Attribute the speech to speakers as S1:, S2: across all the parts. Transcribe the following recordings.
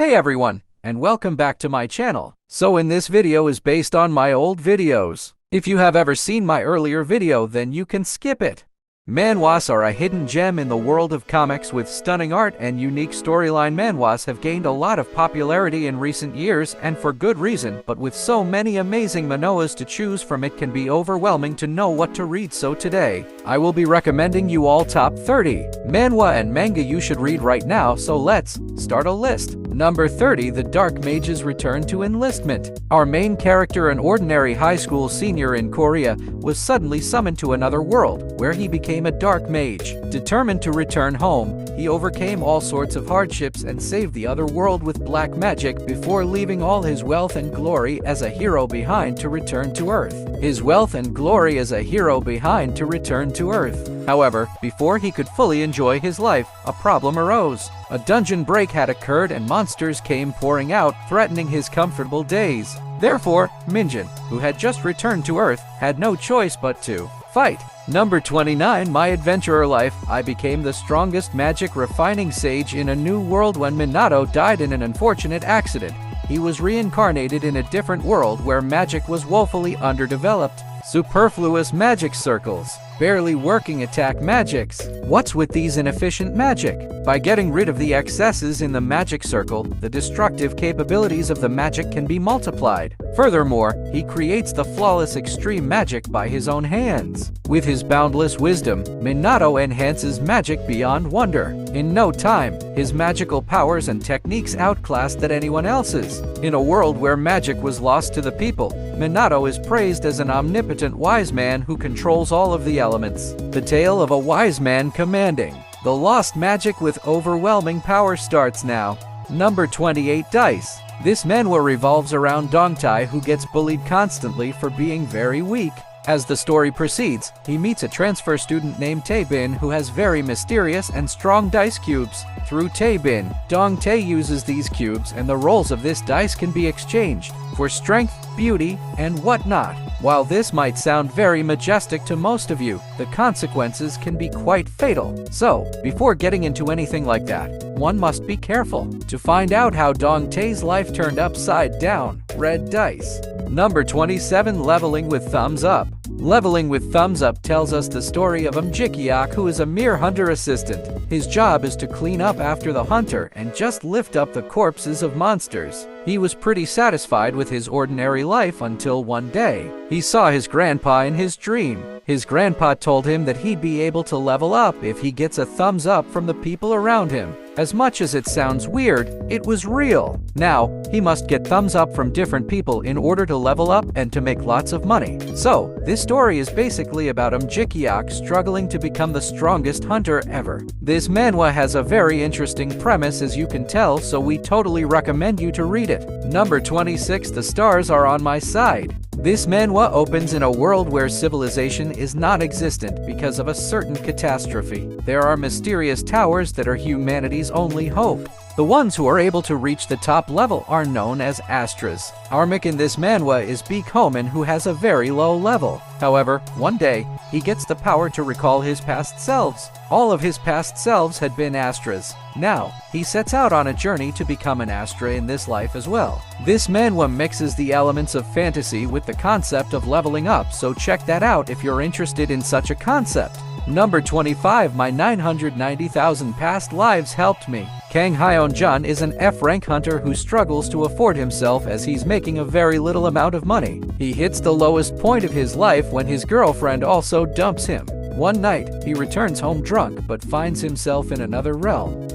S1: Hey everyone, and welcome back to my channel. So in this video is based on my old videos. If you have ever seen my earlier video, then you can skip it. Manhwas are a hidden gem in the world of comics with stunning art and unique storyline. Manhwas have gained a lot of popularity in recent years, and for good reason, but with so many amazing manhwas to choose from, it can be overwhelming to know what to read. So today, I will be recommending you all top 30 manhwa and manga you should read right now. So let's start a list. Number 30, The Dark Mage's Return to Enlistment. Our main character, an ordinary high school senior in Korea, was suddenly summoned to another world, where he became a dark mage. Determined to return home, he overcame all sorts of hardships and saved the other world with black magic before leaving all his wealth and glory as a hero behind to return to Earth. His wealth and glory as a hero behind to return to Earth. However, before he could fully enjoy his life, a problem arose. A dungeon break had occurred and monsters came pouring out, threatening his comfortable days. Therefore, Minjin, who had just returned to Earth, had no choice but to fight. Number 29, My Adventurer Life. I became the strongest magic refining sage in a new world when Minato died in an unfortunate accident. He was reincarnated in a different world where magic was woefully underdeveloped. Superfluous magic circles, barely working attack magics. What's with these inefficient magic? By getting rid of the excesses in the magic circle, the destructive capabilities of the magic can be multiplied. Furthermore, he creates the flawless extreme magic by his own hands. With his boundless wisdom, Minato enhances magic beyond wonder. In no time, his magical powers and techniques outclassed that anyone else's. In a world where magic was lost to the people, Minato is praised as an omnipotent wise man who controls all of the elements. The tale of a wise man commanding the lost magic with overwhelming power starts now. Number 28, Dice. This manhwa revolves around Dongtae, who gets bullied constantly for being very weak. As the story proceeds, he meets a transfer student named Tae-bin who has very mysterious and strong dice cubes. Through Tae-bin, Dongtae uses these cubes, and the rolls of this dice can be exchanged for strength, beauty, and whatnot. While this might sound very majestic to most of you, the consequences can be quite fatal. So, before getting into anything like that, one must be careful. To find out how Dongtae's life turned upside down, red dice. Number 27, Leveling with Thumbs Up. Leveling with Thumbs Up tells us the story of Jikiak, who is a mere hunter assistant. His job is to clean up after the hunter and just lift up the corpses of monsters. He was pretty satisfied with his ordinary life until one day, he saw his grandpa in his dream. His grandpa told him that he'd be able to level up if he gets a thumbs up from the people around him. As much as it sounds weird, it was real. Now, he must get thumbs up from different people in order to level up and to make lots of money. So, this story is basically about Jikiak struggling to become the strongest hunter ever. This manhwa has a very interesting premise, as you can tell, so we totally recommend you to read it. Number 26, The Stars Are on My Side. This manhwa opens in a world where civilization is non-existent because of a certain catastrophe. There are mysterious towers that are humanity's only hope. The ones who are able to reach the top level are known as Astras. Our Mick in this manhwa is Beekhoman, who has a very low level. However, one day, he gets the power to recall his past selves. All of his past selves had been Astras. Now, he sets out on a journey to become an Astra in this life as well. This manhwa mixes the elements of fantasy with the concept of leveling up, so check that out if you're interested in such a concept. Number 25, My 990,000 Past Lives Helped Me. Kang Hyeon-jun is an F-rank hunter who struggles to afford himself as he's making a very little amount of money. He hits the lowest point of his life when his girlfriend also dumps him. One night, he returns home drunk but finds himself in another realm.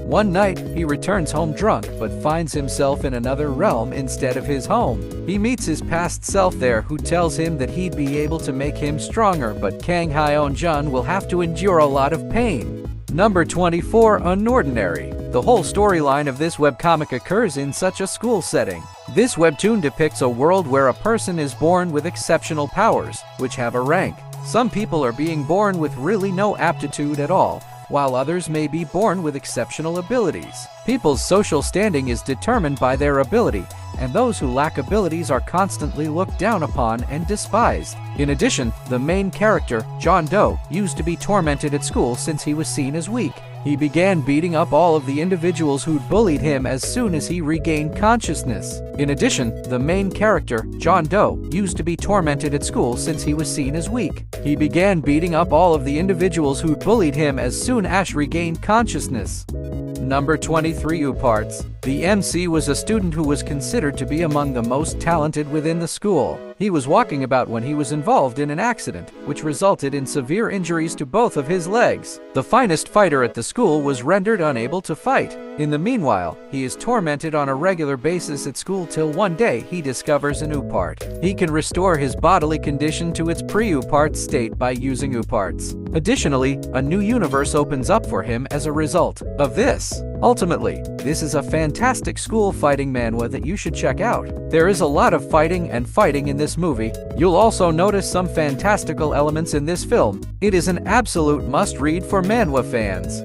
S1: Instead of his home. He meets his past self there, who tells him that he'd be able to make him stronger, but Kang Hyeon-jun will have to endure a lot of pain. Number 24, Unordinary. The whole storyline of this webcomic occurs in such a school setting. This webtoon depicts a world where a person is born with exceptional powers, which have a rank. Some people are being born with really no aptitude at all, while others may be born with exceptional abilities. People's social standing is determined by their ability, and those who lack abilities are constantly looked down upon and despised. In addition, the main character, John Doe, used to be tormented at school since he was seen as weak. He began beating up all of the individuals who'd bullied him as soon as he regained consciousness. In addition, the main character, John Doe, used to be tormented at school since he was seen as weak. He began beating up all of the individuals who'd bullied him as soon as he regained consciousness. Number 23 Uparts. The MC was a student who was considered to be among the most talented within the school. He was walking about when he was involved in an accident, which resulted in severe injuries to both of his legs. The finest fighter at the school was rendered unable to fight. In the meanwhile, he is tormented on a regular basis at school till one day he discovers an Upart. He can restore his bodily condition to its pre-Upart state by using Uparts. Additionally, a new universe opens up for him as a result of this. Ultimately, this is a fantastic school fighting manhwa that you should check out. There is a lot of fighting in this movie. You'll also notice some fantastical elements in this film. It is an absolute must-read for manhwa fans.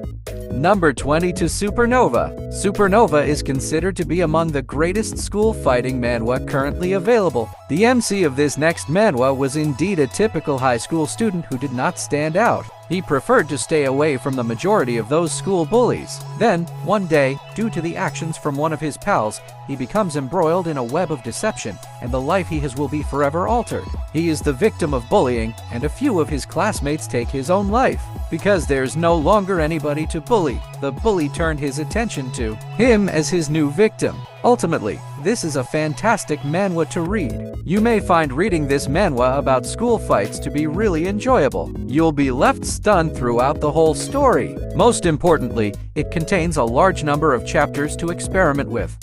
S1: Number 22 Supernova. Supernova is considered to be among the greatest school fighting manhwa currently available. The MC of this next manhwa was indeed a typical high school student who did not stand out. He preferred to stay away from the majority of those school bullies. Then, one day, due to the actions from one of his pals, he becomes embroiled in a web of deception, and the life he has will be forever altered. He is the victim of bullying, and a few of his classmates take his own life. Because there's no longer anybody to bully, the bully turned his attention to him as his new victim. Ultimately, this is a fantastic manhwa to read. You may find reading this manhwa about school fights to be really enjoyable. You'll be left stunned throughout the whole story. Most importantly, it contains a large number of chapters to experiment with.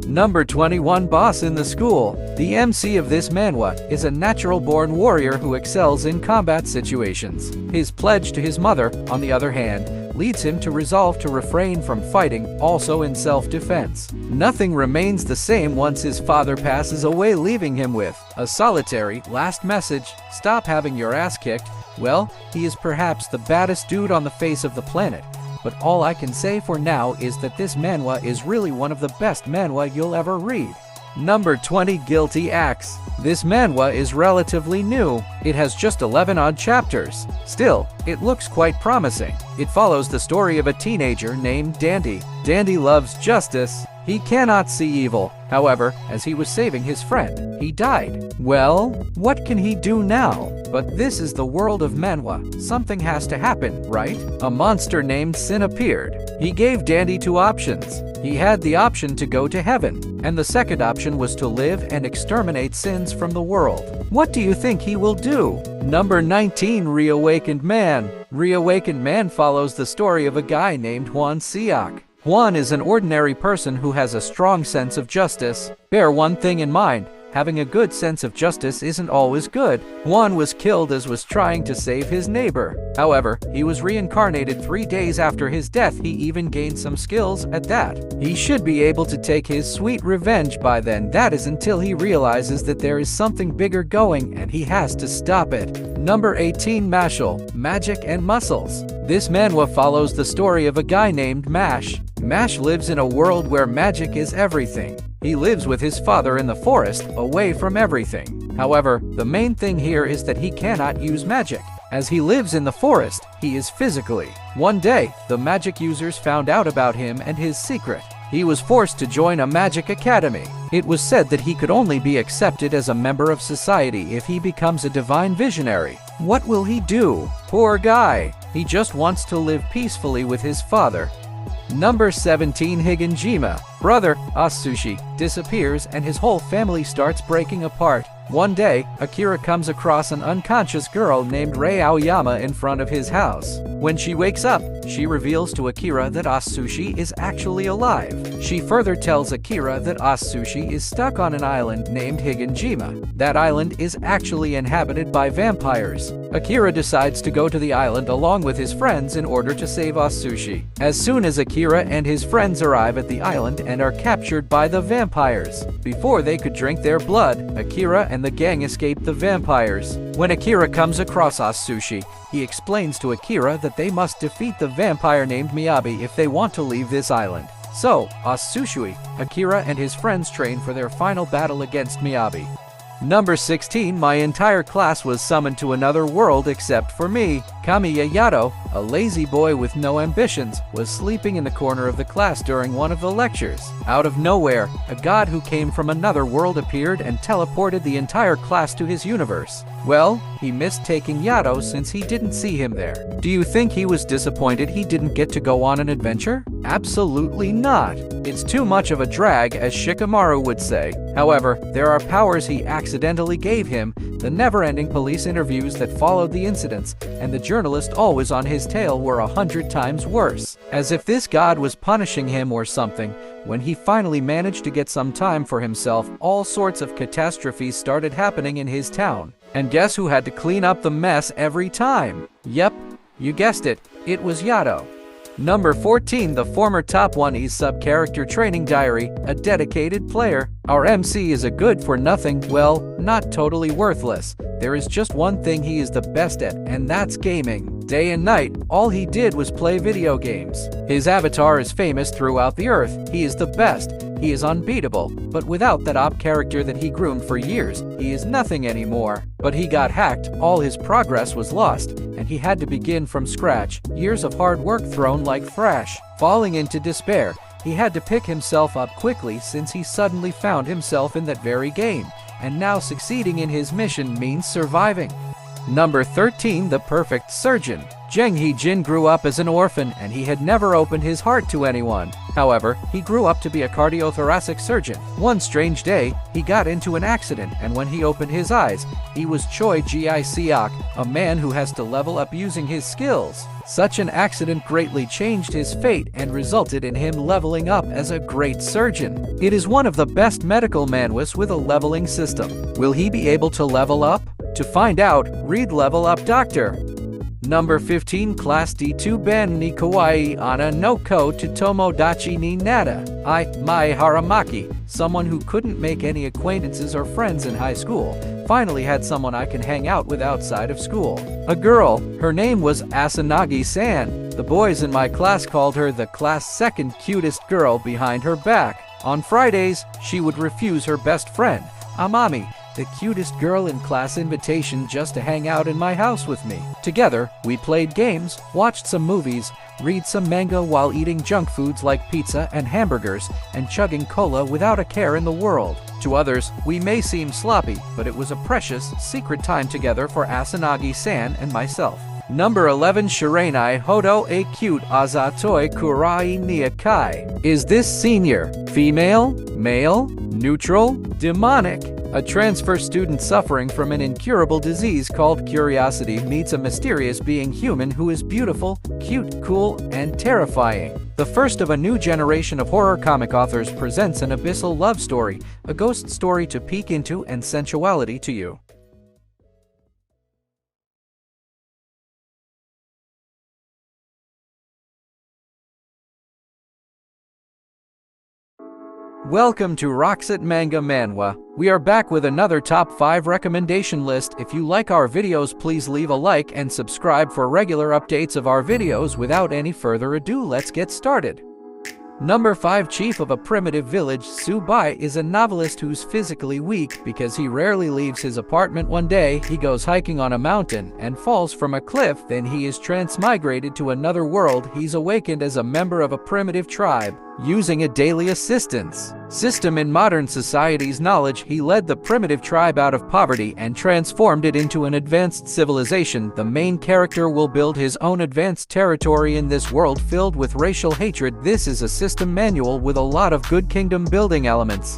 S1: Number 21 Boss in the School. The MC of this manhwa is a natural-born warrior who excels in combat situations. His pledge to his mother, on the other hand, leads him to resolve to refrain from fighting, also in self-defense. Nothing remains the same once his father passes away, leaving him with a solitary last message: stop having your ass kicked. Well, he is perhaps the baddest dude on the face of the planet. But all I can say for now is that this manhwa is really one of the best manhwa you'll ever read. Number 20 Guilty Acts. This manhwa is relatively new. It has just 11 odd chapters. Still, it looks quite promising. It follows the story of a teenager named Dandy. Dandy loves justice. He cannot see evil. However, as he was saving his friend, he died. Well, what can he do now? But this is the world of manhwa. Something has to happen, right? A monster named Sin appeared. He gave Dandy two options. He had the option to go to heaven, and the second option was to live and exterminate sins from the world. What do you think he will do? Number 19 Reawakened Man. Reawakened Man follows the story of a guy named Juan Siak. Juan is an ordinary person who has a strong sense of justice. Bear one thing in mind: having a good sense of justice isn't always good. Juan was killed as was trying to save his neighbor. However, he was reincarnated 3 days after his death. He even gained some skills at that. He should be able to take his sweet revenge by then. That is until he realizes that there is something bigger going and he has to stop it. Number 18 Mashal. Magic and Muscles. This manhwa follows the story of a guy named Mash. Mash lives in a world where magic is everything. He lives with his father in the forest, away from everything. However, the main thing here is that he cannot use magic. As he lives in the forest, he is physically. One day, the magic users found out about him and his secret. He was forced to join a magic academy. It was said that he could only be accepted as a member of society if he becomes a divine visionary. What will he do? Poor guy. He just wants to live peacefully with his father. Number 17 Higanjima. Brother, Asushi, disappears and his whole family starts breaking apart. One day, Akira comes across an unconscious girl named Rei Aoyama in front of his house. When she wakes up, she reveals to Akira that Asushi is actually alive. She further tells Akira that Asushi is stuck on an island named Higanjima. That island is actually inhabited by vampires. Akira decides to go to the island along with his friends in order to save Asushi. As soon as Akira and his friends arrive at the island and are captured by the vampires, before they could drink their blood, Akira and the gang escape the vampires. When Akira comes across Asushi, he explains to Akira that they must defeat the vampire named Miyabi if they want to leave this island. So, Asushi, Akira and his friends train for their final battle against Miyabi. Number 16 My entire class was summoned to another world except for me. Kamiya Yato, a lazy boy with no ambitions, was sleeping in the corner of the class during one of the lectures. Out of nowhere, a god who came from another world appeared and teleported the entire class to his universe. Well, he missed taking Yato since he didn't see him there. Do you think he was disappointed he didn't get to go on an adventure? Absolutely not. It's too much of a drag, as Shikamaru would say. However, there are powers he accidentally gave him, the never-ending police interviews that followed the incidents, and the journalist always on his tail were 100 times worse. As if this god was punishing him or something. When he finally managed to get some time for himself, all sorts of catastrophes started happening in his town. And guess who had to clean up the mess every time? Yep, you guessed it, it was Yato. Number 14, the former Top 1 sub-character training diary, a dedicated player. Our MC is a good-for-nothing, well, not totally worthless. There is just one thing he is the best at, and that's gaming. Day and night, all he did was play video games. His avatar is famous throughout the earth. He is the best. He is unbeatable. But without that op character that he groomed for years, he is nothing anymore. But he got hacked, all his progress was lost, and he had to begin from scratch. Years of hard work thrown like thrash. Falling into despair, he had to pick himself up quickly since he suddenly found himself in that very game. And now succeeding in his mission means surviving. Number 13, the perfect surgeon. Zheng He-jin grew up as an orphan and he had never opened his heart to anyone. However, he grew up to be a cardiothoracic surgeon. One strange day, he got into an accident, and when he opened his eyes, he was Choi Ji-siak, a man who has to level up using his skills. Such an accident greatly changed his fate and resulted in him leveling up as a great surgeon. It is one of the best medical manhwas with a leveling system. Will he be able to level up? To find out, read Level Up Doctor. Number 15, Class D2 Ben ni Kawaii Ana no Ko to Tomodachi ni Nada. Mai Haramaki, someone who couldn't make any acquaintances or friends in high school, finally had someone I can hang out with outside of school. A girl, her name was Asanagi-san. The boys in my class called her the class' second cutest girl behind her back. On Fridays, she would refuse her best friend, Amami, the cutest girl in class, invitation just to hang out in my house with me. Together, we played games, watched some movies, read some manga while eating junk foods like pizza and hamburgers, and chugging cola without a care in the world. To others, we may seem sloppy, but it was a precious, secret time together for Asanagi-san and myself. Number 11, Shirenai Hodo a cute Azatoi Kurai Niakai. Is this senior, female, male, neutral, demonic? A transfer student suffering from an incurable disease called curiosity meets a mysterious being human who is beautiful, cute, cool, and terrifying. The first of a new generation of horror comic authors presents an abyssal love story, a ghost story to peek into and sensuality to you. Welcome to Roxette Manga Manhwa. We are back with another top 5 recommendation list. If you like our videos, please leave a like and subscribe for regular updates of our videos. Without any further ado, let's get started. Number 5, Chief of a primitive village, Subai is a novelist who's physically weak because he rarely leaves his apartment. One day, he goes hiking on a mountain and falls from a cliff. Then he is transmigrated to another world. He's awakened as a member of a primitive tribe. Using a daily assistance system in modern society's knowledge, he led the primitive tribe out of poverty and transformed it into an advanced civilization. The main character will build his own advanced territory in this world filled with racial hatred. This is a system manual with a lot of good kingdom building elements.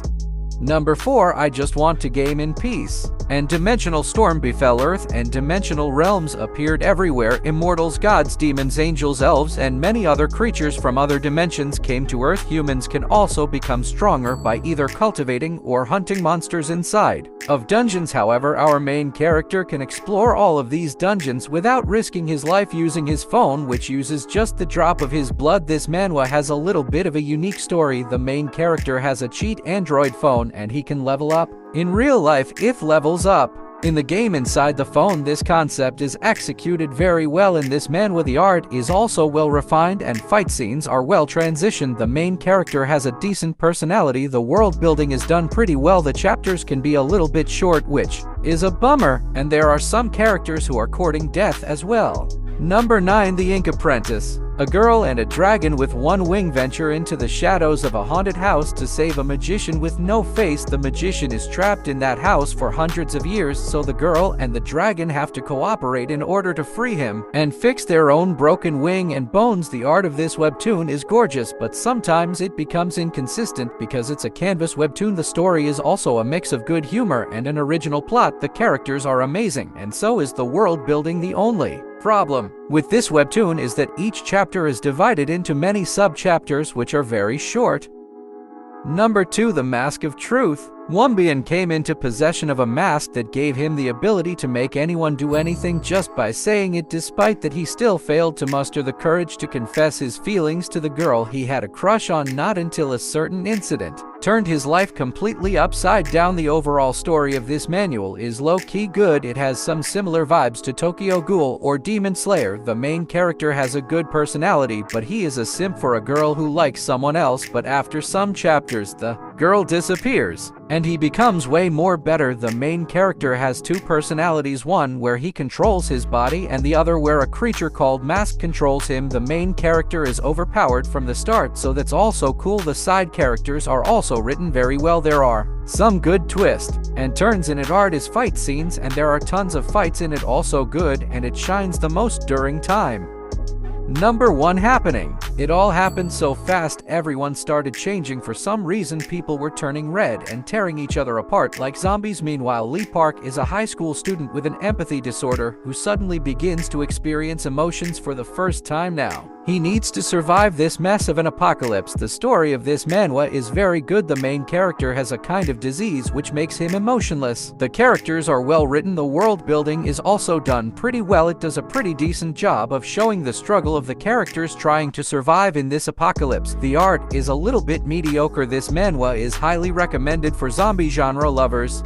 S1: Number 4, I Just Want to Game in Peace. And dimensional storm befell Earth, and dimensional realms appeared everywhere. Immortals, gods, demons, angels, elves, and many other creatures from other dimensions came to Earth. Humans can also become stronger by either cultivating or hunting monsters inside of dungeons. However, our main character can explore all of these dungeons without risking his life using his phone, which uses just the drop of his blood. This manhwa has a little bit of a unique story. The main character has a cheat Android phone and he can level up in real life if levels up in the game inside the phone. This concept is executed very well in this manhwa. The art is also well refined and fight scenes are well transitioned. The main character has a decent personality. The world building is done pretty well. The chapters can be a little bit short, which is a bummer, and there are some characters who are courting death as well. Number 9. The Ink Apprentice. A girl and a dragon with one wing venture into the shadows of a haunted house to save a magician with no face. The magician is trapped in that house for hundreds of years, so the girl and the dragon have to cooperate in order to free him and fix their own broken wing and bones. The art of this webtoon is gorgeous, but sometimes it becomes inconsistent because it's a canvas webtoon. The story is also a mix of good humor and an original plot. The characters are amazing, and so is the world building. The only problem with this webtoon is that each chapter is divided into many sub-chapters which are very short. Number 2. The Mask of Truth. Wombian came into possession of a mask that gave him the ability to make anyone do anything just by saying it, despite that he still failed to muster the courage to confess his feelings to the girl he had a crush on, not until a certain incident turned his life completely upside down. The overall story of this manual is low-key good. It has some similar vibes to Tokyo Ghoul or Demon Slayer. The main character has a good personality, but he is a simp for a girl who likes someone else, but after some chapters the girl disappears and he becomes way more better. The main character has two personalities, one where he controls his body and the other where a creature called Mask controls him. The main character is overpowered from the start, so that's also cool. The side characters are also written very well. There are some good twists and turns in it. Art is fight scenes, and there are tons of fights in it, also good, and it shines the most during time. Number 1. Happening. It all happened so fast, everyone started changing. For some reason, people were turning red and tearing each other apart like zombies. Meanwhile, Lee Park is a high school student with an empathy disorder who suddenly begins to experience emotions for the first time. Now he needs to survive this mess of an apocalypse. The story of this manhwa is very good. The main character has a kind of disease which makes him emotionless. The characters are well written. The world building is also done pretty well. It does a pretty decent job of showing the struggle of the characters trying to survive in this apocalypse. The art is a little bit mediocre. This manhwa is highly recommended for zombie genre lovers.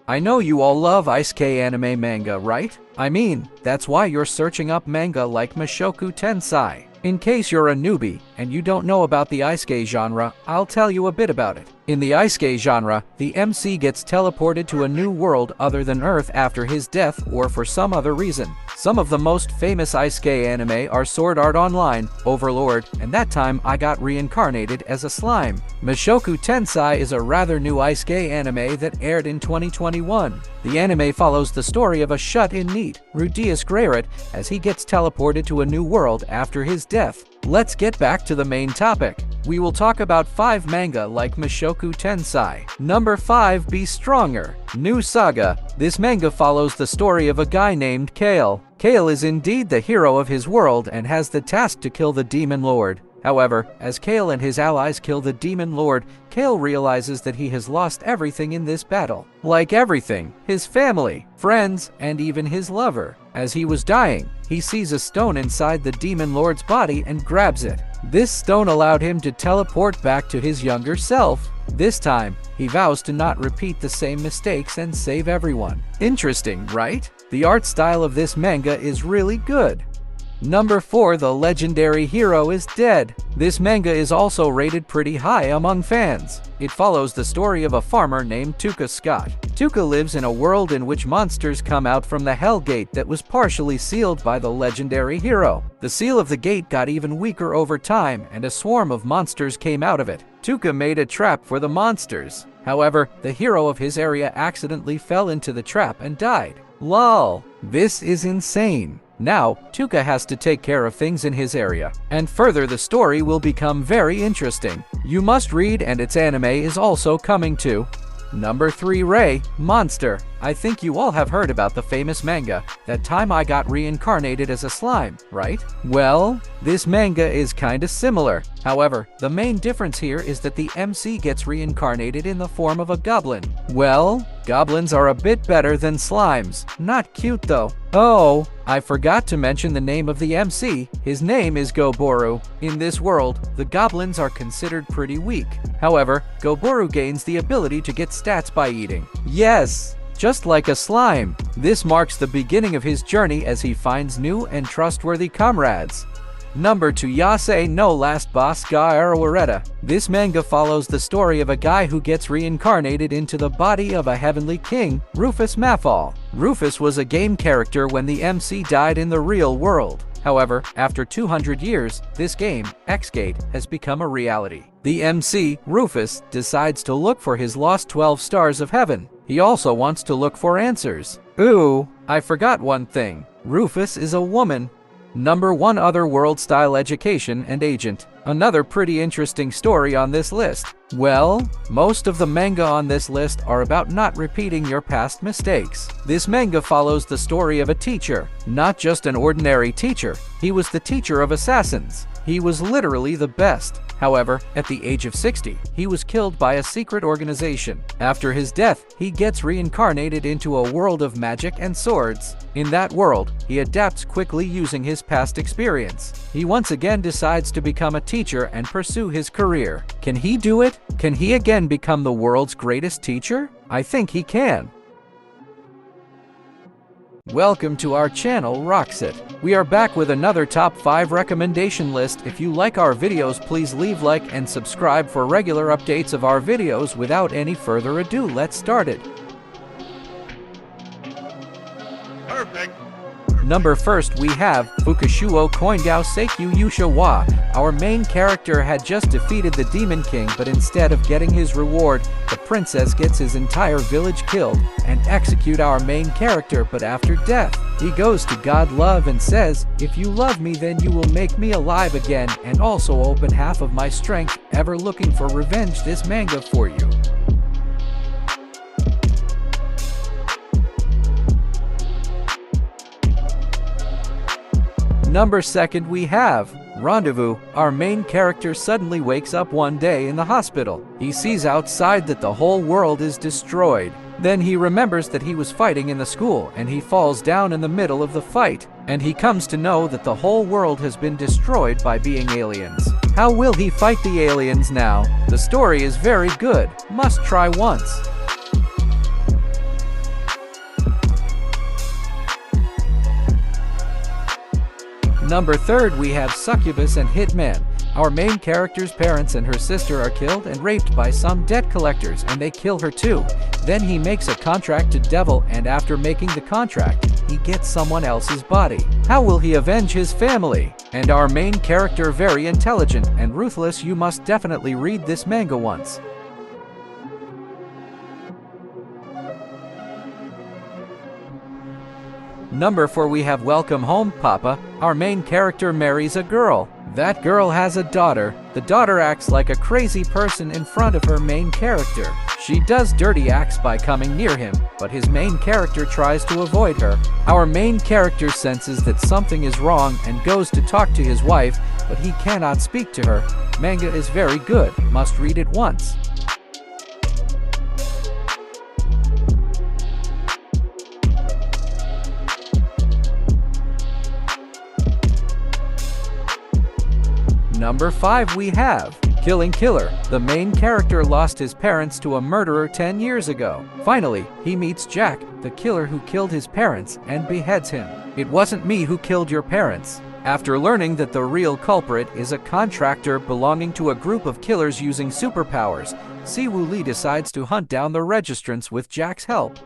S1: I know you all love isekai anime manga, right? I mean, that's why you're searching up manga like Mushoku Tensei. In case you're a newbie and you don't know about the isekai genre, I'll tell you a bit about it. In the isekai genre, the MC gets teleported to a new world other than Earth after his death or for some other reason. Some of the most famous isekai anime are Sword Art Online, Overlord, and that time I got reincarnated as a slime. Mushoku Tensei is a rather new isekai anime that aired in 2021. The anime follows the story of a shut-in NEET, Rudius Greyret, as he gets teleported to a new world after his death. Let's get back to the main topic. We will talk about 5 manga like Mushoku Tensei. Number 5. Be Stronger. New Saga. This manga follows the story of a guy named Kale. Kale is indeed the hero of his world and has the task to kill the Demon Lord. However, as Kale and his allies kill the Demon Lord, Kale realizes that he has lost everything in this battle. Like everything, his family, friends, and even his lover. As he was dying, he sees a stone inside the Demon Lord's body and grabs it. This stone allowed him to teleport back to his younger self. This time, he vows to not repeat the same mistakes and save everyone. Interesting, right? The art style of this manga is really good. Number 4. The legendary hero is dead. This manga is also rated pretty high among fans. It follows the story of a farmer named Tuka Scott. Tuka lives in a world in which monsters come out from the Hell Gate that was partially sealed by the legendary hero. The seal of the gate got even weaker over time, and a swarm of monsters came out of it. Tuka made a trap for the monsters. However, the hero of his area accidentally fell into the trap and died. Lol. This is insane. Now, Tuka has to take care of things in his area, and further the story will become very interesting. You must read, and its anime is also coming too. Number 3. Ray, Monster. I think you all have heard about the famous manga, That Time I Got Reincarnated as a Slime, right? Well, this manga is kinda similar. However, the main difference here is that the MC gets reincarnated in the form of a goblin. Well, goblins are a bit better than slimes. Not cute though. Oh, I forgot to mention the name of the MC. His name is Goboru. In this world, the goblins are considered pretty weak. However, Goboru gains the ability to get stats by eating. Yes! Just like a slime. This marks the beginning of his journey as he finds new and trustworthy comrades. Number 2, Yase no Last Boss ga Arawareta. This manga follows the story of a guy who gets reincarnated into the body of a heavenly king, Rufus Mafal. Rufus was a game character when the MC died in the real world. However, after 200 years, this game, X-Gate, has become a reality. The MC, Rufus, decides to look for his lost 12 stars of heaven. He also wants to look for answers. Ooh, I forgot one thing. Rufus is a woman. Number 1, Otherworld-style education and agent. Another pretty interesting story on this list. Well, most of the manga on this list are about not repeating your past mistakes. This manga follows the story of a teacher, not just an ordinary teacher. He was the teacher of assassins. He was literally the best. However, at the age of 60, he was killed by a secret organization. After his death, he gets reincarnated into a world of magic and swords. In that world, he adapts quickly using his past experience. He once again decides to become a teacher and pursue his career. Can he do it? Can he again become the world's greatest teacher? I think he can. Welcome to our channel, Roxit. We are back with another top 5 recommendation list. If you like our videos, please leave like and subscribe for regular updates of our videos. Without any further ado, let's start it.
S2: Perfect.
S1: Number 1, we have Fukushuo Koingao Seikyu Yusha wa. Our main character had just defeated the Demon King, but instead of getting his reward, the princess gets his entire village killed and execute our main character. But after death, he goes to God Love and says, "If you love me, then you will make me alive again and also open half of my strength." Ever looking for revenge? This manga for you. Number 2, we have Rendezvous. Our main character suddenly wakes up one day in the hospital. He sees outside that the whole world is destroyed. Then he remembers that he was fighting in the school and he falls down in the middle of the fight. And he comes to know that the whole world has been destroyed by being aliens. How will he fight the aliens now? The story is very good. Must try once. Number 3, we have Succubus and Hitman. Our main character's parents and her sister are killed and raped by some debt collectors, and they kill her too. Then he makes a contract to Devil, and after making the contract, he gets someone else's body. How will he avenge his family? And our main character very intelligent and ruthless. You must definitely read this manga once. Number 4, we have Welcome Home, Papa. Our main character marries a girl. That girl has a daughter. The daughter acts like a crazy person in front of her main character. She does dirty acts by coming near him, but his main character tries to avoid her. Our main character senses that something is wrong and goes to talk to his wife, but he cannot speak to her. Manga is very good. Must read it once. Number 5, we have Killing Killer. The main character lost his parents to a murderer 10 years ago. Finally, he meets Jack, the killer who killed his parents, and beheads him. "It wasn't me who killed your parents." After learning that the real culprit is a contractor belonging to a group of killers using superpowers, Siwoo Lee decides to hunt down the registrants with Jack's help.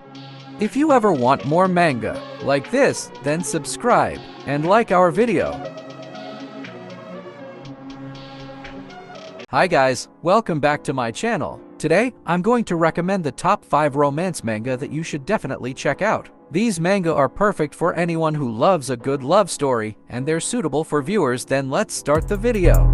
S1: If you ever want more manga like this, then subscribe and like our video. Hi guys, welcome back to my channel. Today, I'm going to recommend the top 5 romance manga that you should definitely check out. These manga are perfect for anyone who loves a good love story, and they're suitable for viewers. Then let's start the video.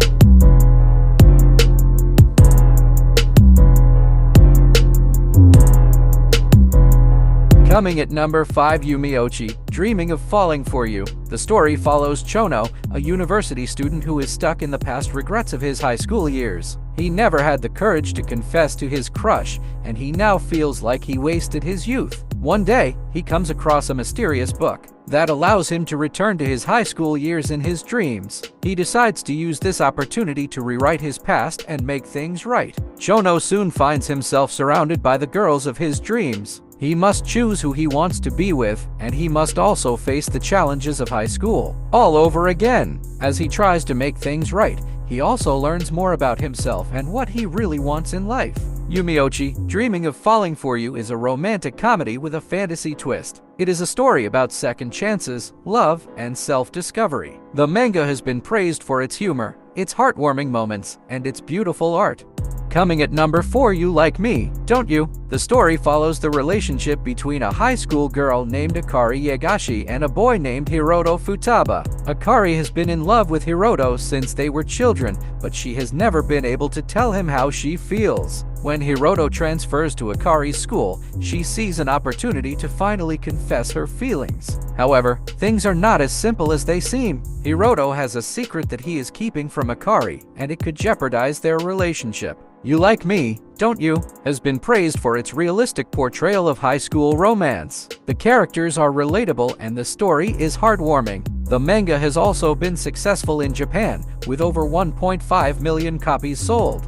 S1: Coming at number 5, Yumiochi, Dreaming of Falling for You. The story follows Chono, a university student who is stuck in the past regrets of his high school years. He never had the courage to confess to his crush, and he now feels like he wasted his youth. One day, he comes across a mysterious book that allows him to return to his high school years in his dreams. He decides to use this opportunity to rewrite his past and make things right. Chono soon finds himself surrounded by the girls of his dreams. He must choose who he wants to be with, and he must also face the challenges of high school all over again. As he tries to make things right, he also learns more about himself and what he really wants in life. Yumiochi, Dreaming of Falling for You is a romantic comedy with a fantasy twist. It is a story about second chances, love, and self-discovery. The manga has been praised for its humor, its heartwarming moments, and its beautiful art. Coming at number 4, You Like Me, Don't You? The story follows the relationship between a high school girl named Akari Yagashi and a boy named Hiroto Futaba. Akari has been in love with Hiroto since they were children, but she has never been able to tell him how she feels. When Hiroto transfers to Akari's school, she sees an opportunity to finally confess her feelings. However, things are not as simple as they seem. Hiroto has a secret that he is keeping from Akari, and it could jeopardize their relationship. You Like Me, Don't You? Has been praised for its realistic portrayal of high school romance. The characters are relatable and the story is heartwarming. The manga has also been successful in Japan, with over 1.5 million copies sold.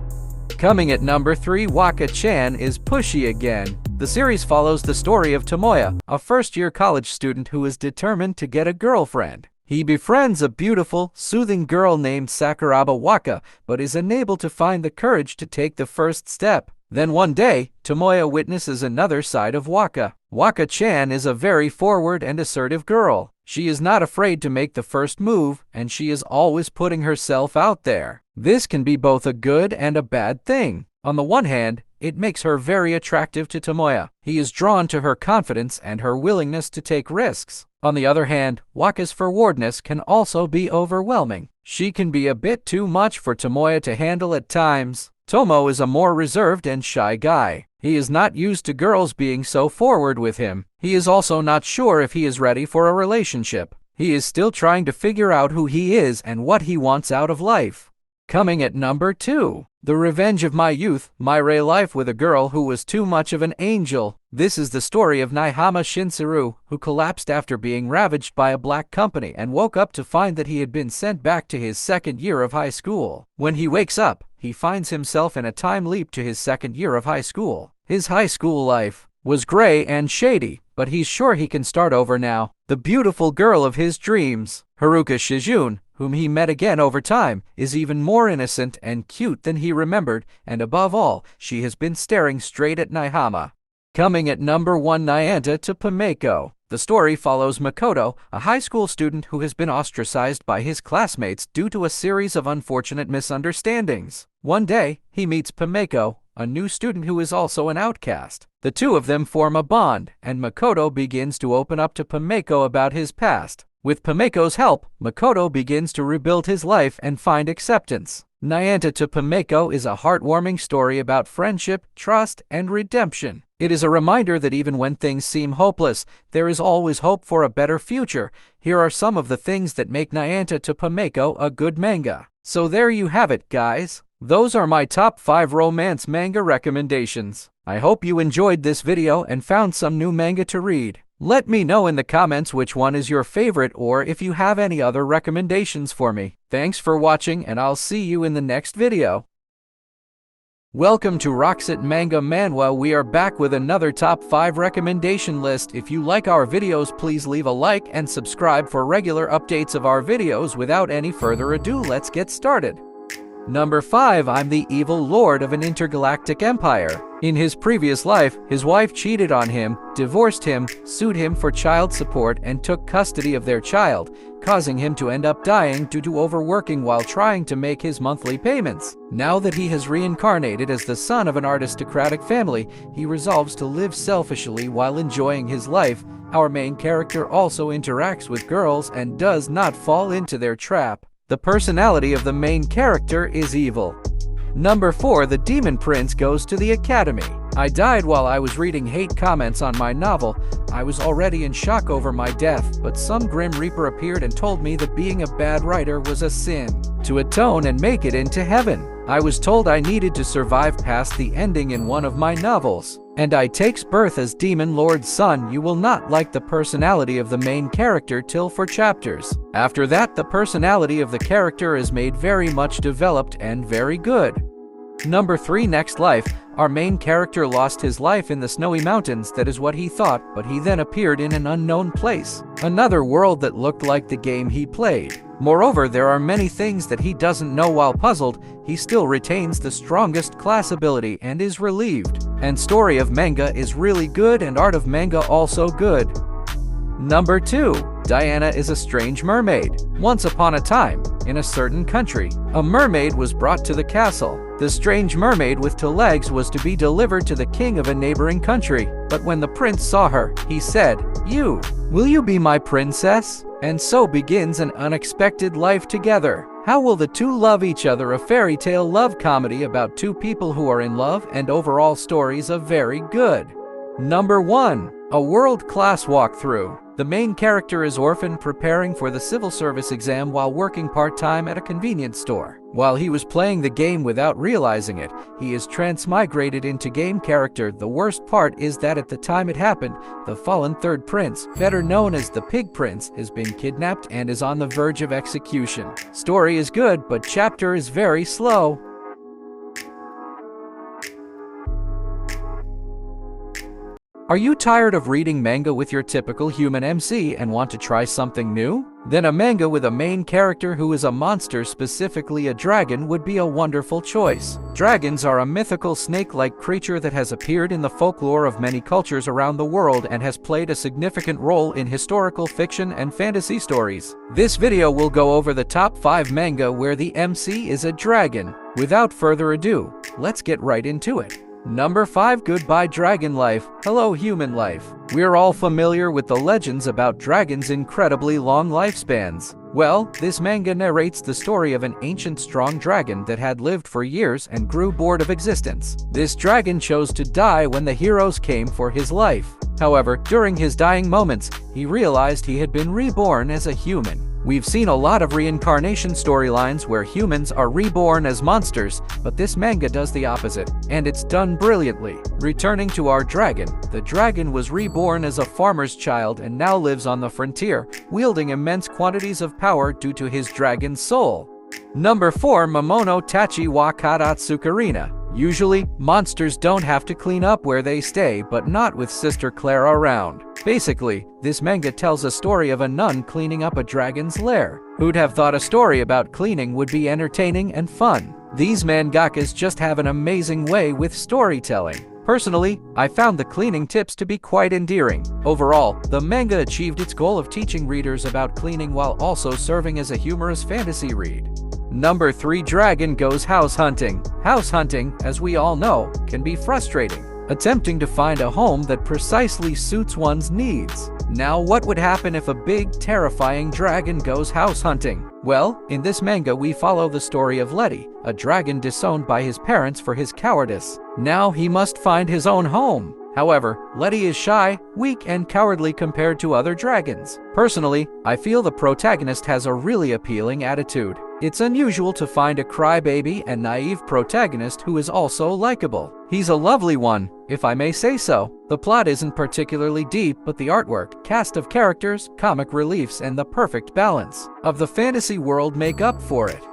S1: Coming at number 3, Waka-chan is Pushy Again. The series follows the story of Tomoya, a first-year college student who is determined to get a girlfriend. He befriends a beautiful, soothing girl named Sakuraba Waka, but is unable to find the courage to take the first step. Then one day, Tomoya witnesses another side of Waka. Waka-chan is a very forward and assertive girl. She is not afraid to make the first move, and she is always putting herself out there. This can be both a good and a bad thing. On the one hand, it makes her very attractive to Tomoya. He is drawn to her confidence and her willingness to take risks. On the other hand, Waka's forwardness can also be overwhelming. She can be a bit too much for Tomoya to handle at times. Tomo is a more reserved and shy guy. He is not used to girls being so forward with him. He is also not sure if he is ready for a relationship. He is still trying to figure out who he is and what he wants out of life. Coming at number 2, The Revenge of My Youth, My Real Life with a Girl Who Was Too Much of an Angel. This is the story of Naihama Shinsuru, who collapsed after being ravaged by a black company and woke up to find that he had been sent back to his second year of high school. When he wakes up, he finds himself in a time leap to his second year of high school. His high school life was gray and shady, but he's sure he can start over now. The beautiful girl of his dreams, Haruka Shijun, whom he met again over time, is even more innocent and cute than he remembered, and above all, she has been staring straight at Naihama. Coming at number 1, Nyanta to Pimeko. The story follows Makoto, a high school student who has been ostracized by his classmates due to a series of unfortunate misunderstandings. One day, he meets Pimeko, a new student who is also an outcast. The two of them form a bond, and Makoto begins to open up to Pimeko about his past. With Pimeko's help, Makoto begins to rebuild his life and find acceptance. Nyanta to Pimeko is a heartwarming story about friendship, trust, and redemption. It is a reminder that even when things seem hopeless, there is always hope for a better future. Here are some of the things that make Nyanta to Pimeko a good manga. So there you have it, guys. Those are my top 5 romance manga recommendations. I hope you enjoyed this video and found some new manga to read. Let me know in the comments which one is your favorite or if you have any other recommendations for me. Thanks for watching and I'll see you in the next video. Welcome to Roxit Manga Manhwa. We are back with another top 5 recommendation list. If you like our videos, please leave a like and subscribe for regular updates of our videos. Without any further ado, let's get started. Number 5. I'm the evil lord of an intergalactic empire. In his previous life, his wife cheated on him, divorced him, sued him for child support, and took custody of their child, causing him to end up dying due to overworking while trying to make his monthly payments. Now that he has reincarnated as the son of an aristocratic family, he resolves to live selfishly while enjoying his life. Our main character also interacts with girls and does not fall into their trap. The personality of the main character is evil. Number 4. The Demon Prince Goes to the Academy. I died while I was reading hate comments on my novel. I was already in shock over my death, but some Grim Reaper appeared and told me that being a bad writer was a sin. To atone and make it into heaven. I was told I needed to survive past the ending in one of my novels. And I takes birth as Demon Lord's son. You will not like the personality of the main character till 4 chapters. After that, the personality of the character is made very much developed and very good. Number 3. Next Life. Our main character lost his life in the snowy mountains, that is what he thought, but he then appeared in an unknown place, another world that looked like the game he played. Moreover, there are many things that he doesn't know. While puzzled, he still retains the strongest class ability and is relieved. And story of manga is really good and art of manga also good. Number 2. Diana is a strange mermaid. Once upon a time, in a certain country, a mermaid was brought to the castle. The strange mermaid with 2 legs was to be delivered to the king of a neighboring country. But when the prince saw her, he said, Will you be my princess?" And so begins an unexpected life together. How will the 2 love each other? A fairy tale love comedy about 2 people who are in love, and overall stories are very good. Number 1. A world-class walkthrough. The main character is orphan, preparing for the civil service exam while working part-time at a convenience store. While he was playing the game without realizing it, he is transmigrated into game character. The worst part is that at the time it happened, the fallen third prince, better known as the Pig Prince, has been kidnapped and is on the verge of execution. Story is good, but chapter is very slow. Are you tired of reading manga with your typical human MC and want to try something new? Then a manga with a main character who is a monster, specifically a dragon, would be a wonderful choice. Dragons are a mythical snake-like creature that has appeared in the folklore of many cultures around the world and has played a significant role in historical fiction and fantasy stories. This video will go over the top 5 manga where the MC is a dragon. Without further ado, let's get right into it. Number 5. Goodbye Dragon Life. Hello human life. We're all familiar with the legends about dragons' incredibly long lifespans. Well, this manga narrates the story of an ancient strong dragon that had lived for years and grew bored of existence. This dragon chose to die when the heroes came for his life. However, during his dying moments, he realized he had been reborn as a human. We've seen a lot of reincarnation storylines where humans are reborn as monsters, but this manga does the opposite, and it's done brilliantly. Returning to our dragon, the dragon was reborn as a farmer's child and now lives on the frontier, wielding immense quantities of power due to his dragon soul. Number 4. Momono Tachi wa Karatsukarina. Usually, monsters don't have to clean up where they stay, but not with Sister Clara around. Basically, this manga tells a story of a nun cleaning up a dragon's lair. Who'd have thought a story about cleaning would be entertaining and fun? These mangakas just have an amazing way with storytelling. Personally, I found the cleaning tips to be quite endearing. Overall, the manga achieved its goal of teaching readers about cleaning while also serving as a humorous fantasy read. Number 3. Dragon Goes House Hunting. House hunting, as we all know, can be frustrating. Attempting to find a home that precisely suits one's needs. Now, what would happen if a big, terrifying dragon goes house hunting? Well, in this manga we follow the story of Letty, a dragon disowned by his parents for his cowardice. Now he must find his own home. However, Letty is shy, weak, and cowardly compared to other dragons. Personally, I feel the protagonist has a really appealing attitude. It's unusual to find a crybaby and naive protagonist who is also likable. He's a lovely one, if I may say so. The plot isn't particularly deep, but the artwork, cast of characters, comic reliefs, and the perfect balance of the fantasy world make up for it.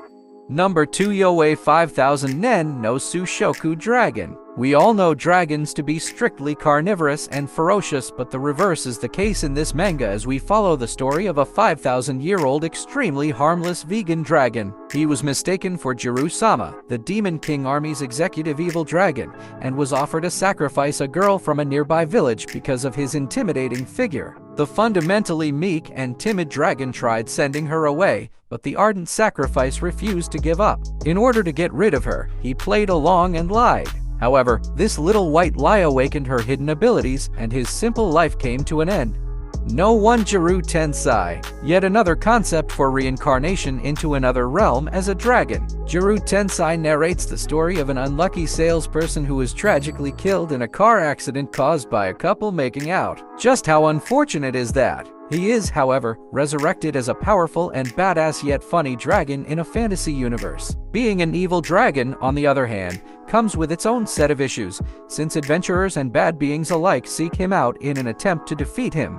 S1: Number 2. Yoei 5000 Nen no Sushoku Dragon. We all know dragons to be strictly carnivorous and ferocious, but the reverse is the case in this manga as we follow the story of a 5,000-year-old extremely harmless vegan dragon. He was mistaken for Jiru-sama, the Demon King Army's executive evil dragon, and was offered to sacrifice a girl from a nearby village because of his intimidating figure. The fundamentally meek and timid dragon tried sending her away, but the ardent sacrifice refused to give up. In order to get rid of her, he played along and lied. However, this little white lie awakened her hidden abilities, and his simple life came to an end. No one Jiru Tensai. Yet another concept for reincarnation into another realm as a dragon. Jiru Tensai narrates the story of an unlucky salesperson who was tragically killed in a car accident caused by a couple making out. Just how unfortunate is that? He is, however, resurrected as a powerful and badass yet funny dragon in a fantasy universe. Being an evil dragon, on the other hand, comes with its own set of issues, since adventurers and bad beings alike seek him out in an attempt to defeat him.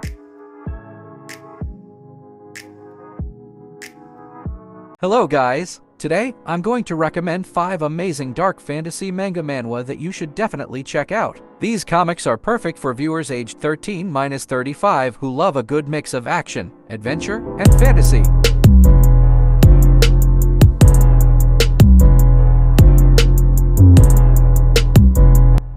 S1: Hello guys! Today, I'm going to recommend 5 amazing dark fantasy manga manhwa that you should definitely check out. These comics are perfect for viewers aged 13-35 who love a good mix of action, adventure, and fantasy.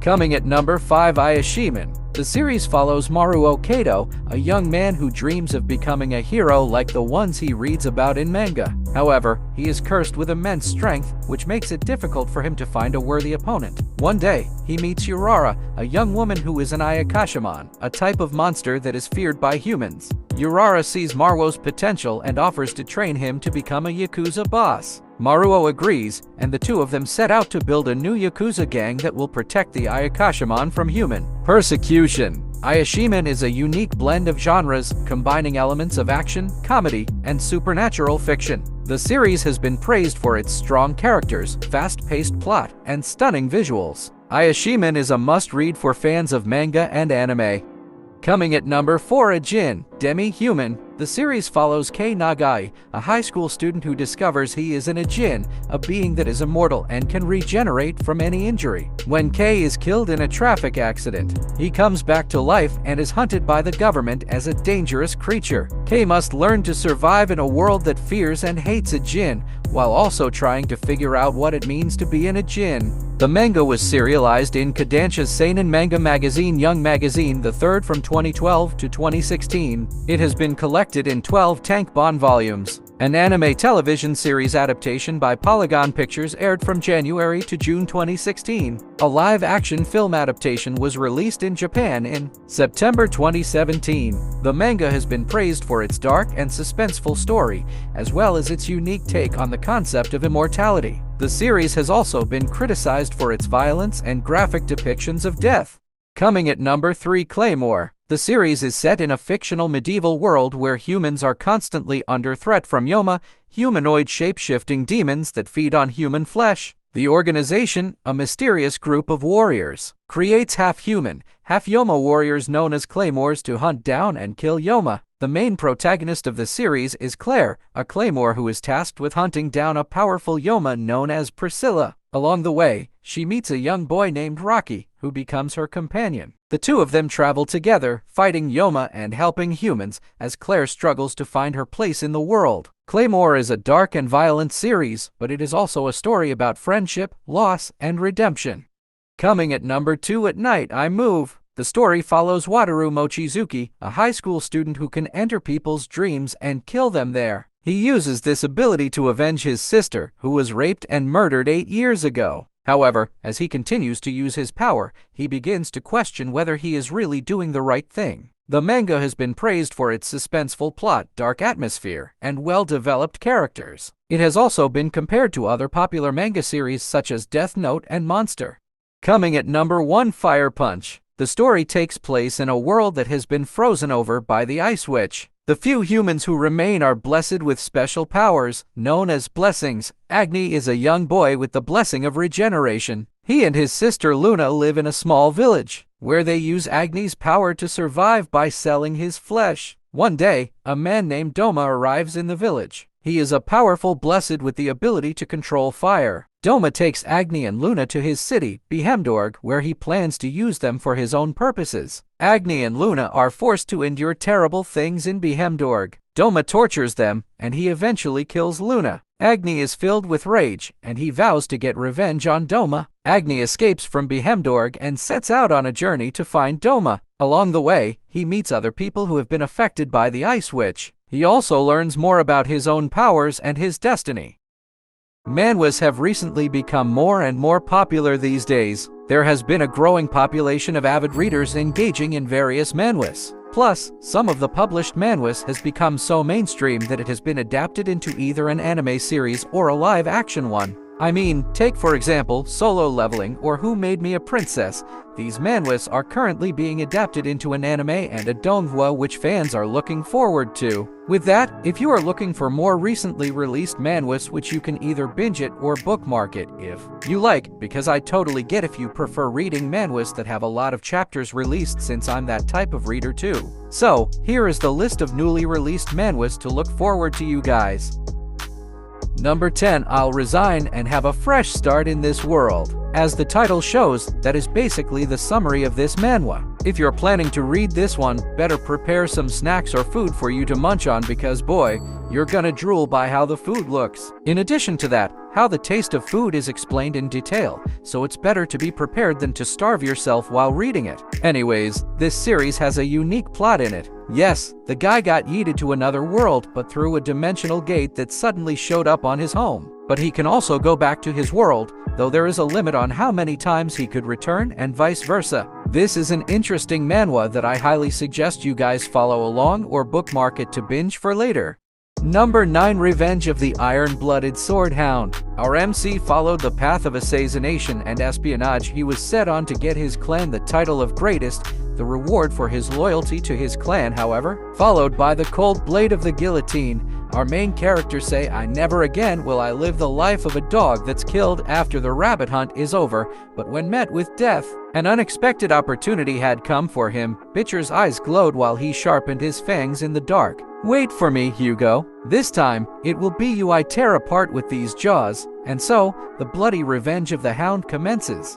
S1: Coming at number 5, Ayashiman. The series follows Maruo Kato, a young man who dreams of becoming a hero like the ones he reads about in manga. However, he is cursed with immense strength, which makes it difficult for him to find a worthy opponent. One day, he meets Urara, a young woman who is an Ayakashiman, a type of monster that is feared by humans. Urara sees Maruo's potential and offers to train him to become a Yakuza boss. Maruo agrees, and the two of them set out to build a new Yakuza gang that will protect the Ayakashiman from human persecution. Ayashiman is a unique blend of genres, combining elements of action, comedy, and supernatural fiction. The series has been praised for its strong characters, fast-paced plot, and stunning visuals. Ayashiman is a must-read for fans of manga and anime. Coming at number 4, a Jin, demi-human. The series follows Kei Nagai, a high school student who discovers he is an Jin, a being that is immortal and can regenerate from any injury. When Kei is killed in a traffic accident, he comes back to life and is hunted by the government as a dangerous creature. Kei must learn to survive in a world that fears and hates a Jin, while also trying to figure out what it means to be an Jin. The manga was serialized in Kodansha's seinen manga magazine Young Magazine, the third from 2012 to 2016. It has been collected in 12 tankobon volumes. An anime television series adaptation by Polygon Pictures aired from January to June 2016. A live-action film adaptation was released in Japan in September 2017. The manga has been praised for its dark and suspenseful story, as well as its unique take on the concept of immortality. The series has also been criticized for its violence and graphic depictions of death. Coming at number 3, Claymore. The series is set in a fictional medieval world where humans are constantly under threat from Yoma, humanoid shape-shifting demons that feed on human flesh. The organization, a mysterious group of warriors, creates half-human, half-Yoma warriors known as Claymores to hunt down and kill Yoma. The main protagonist of the series is Claire, a Claymore who is tasked with hunting down a powerful Yoma known as Priscilla. Along the way, she meets a young boy named Rocky, who becomes her companion. The two of them travel together, fighting Yoma and helping humans, as Claire struggles to find her place in the world. Claymore is a dark and violent series, but it is also a story about friendship, loss, and redemption. Coming at number 2, At Night I Move. The story follows Wataru Mochizuki, a high school student who can enter people's dreams and kill them there. He uses this ability to avenge his sister, who was raped and murdered 8 years ago. However, as he continues to use his power, he begins to question whether he is really doing the right thing. The manga has been praised for its suspenseful plot, dark atmosphere, and well-developed characters. It has also been compared to other popular manga series such as Death Note and Monster. Coming at number 1, Fire Punch. The story takes place in a world that has been frozen over by the Ice Witch. The few humans who remain are blessed with special powers, known as blessings. Agni is a young boy with the blessing of regeneration. He and his sister Luna live in a small village, where they use Agni's power to survive by selling his flesh. One day, a man named Doma arrives in the village. He is a powerful blessed with the ability to control fire. Doma takes Agni and Luna to his city, Behemdorg, where he plans to use them for his own purposes. Agni and Luna are forced to endure terrible things in Behemdorg. Doma tortures them, and he eventually kills Luna. Agni is filled with rage, and he vows to get revenge on Doma. Agni escapes from Behemdorg and sets out on a journey to find Doma. Along the way, he meets other people who have been affected by the Ice Witch. He also learns more about his own powers and his destiny. Manhwas have recently become more and more popular these days. There has been a growing population of avid readers engaging in various manhwas. Plus, some of the published manhwas has become so mainstream that it has been adapted into either an anime series or a live-action one. I mean, take for example Solo Leveling or Who Made Me a Princess. These manhwas are currently being adapted into an anime and a donghua which fans are looking forward to. With that, if you are looking for more recently released manhwas which you can either binge it or bookmark it if you like, because I totally get if you prefer reading manhwas that have a lot of chapters released since I'm that type of reader too. So, here is the list of newly released manhwas to look forward to you guys. Number 10. I'll resign and have a fresh start in this world. As the title shows, that is basically the summary of this manhwa. If you're planning to read this one, better prepare some snacks or food for you to munch on because boy, you're gonna drool by how the food looks. In addition to that, how the taste of food is explained in detail, so it's better to be prepared than to starve yourself while reading it. Anyways, this series has a unique plot in it. Yes, the guy got yeeted to another world, but through a dimensional gate that suddenly showed up on his home. But he can also go back to his world, though there is a limit on how many times he could return and vice versa. This is an interesting manhwa that I highly suggest you guys follow along or bookmark it to binge for later. Number 9. Revenge of the Iron-Blooded Sword Hound. Our MC followed the path of assassination and espionage. He was set on to get his clan the title of greatest, the reward for his loyalty to his clan, however, followed by the cold blade of the guillotine. Our main character say, "I never again will I live the life of a dog that's killed after the rabbit hunt is over," but when met with death, an unexpected opportunity had come for him. Bitcher's eyes glowed while he sharpened his fangs in the dark. "Wait for me, Hugo. This time, it will be you I tear apart with these jaws." And so, the bloody revenge of the hound commences.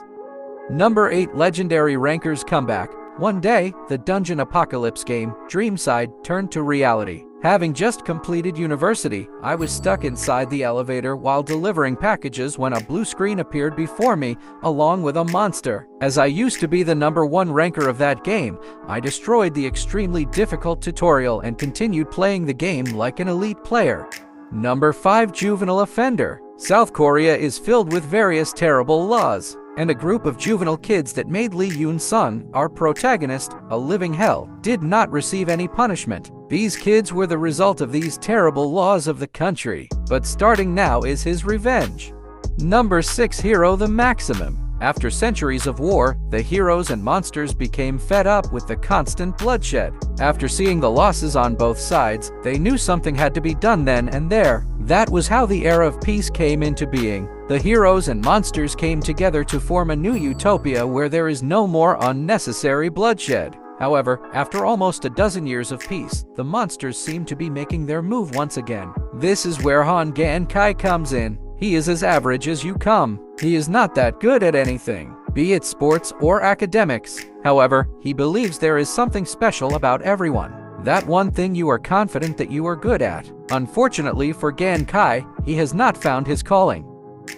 S1: Number 8. Legendary Ranker's Comeback. One day, the dungeon apocalypse game, Dreamside, turned to reality. Having just completed university, I was stuck inside the elevator while delivering packages when a blue screen appeared before me, along with a monster. As I used to be the number 1 ranker of that game, I destroyed the extremely difficult tutorial and continued playing the game like an elite player. Number 5. Juvenile Offender. South Korea is filled with various terrible laws, and a group of juvenile kids that made Lee Yoon-sung, our protagonist, a living hell, did not receive any punishment. These kids were the result of these terrible laws of the country, but starting now is his revenge. Number 6. Hero the Maximum. After centuries of war, the heroes and monsters became fed up with the constant bloodshed. After seeing the losses on both sides, they knew something had to be done then and there. That was how the era of peace came into being. The heroes and monsters came together to form a new utopia where there is no more unnecessary bloodshed. However, after almost a dozen years of peace, the monsters seem to be making their move once again. This is where Han Gan-kai comes in. He is as average as you come. He is not that good at anything, be it sports or academics. However, he believes there is something special about everyone. That one thing you are confident that you are good at. Unfortunately for Gan-kai, he has not found his calling.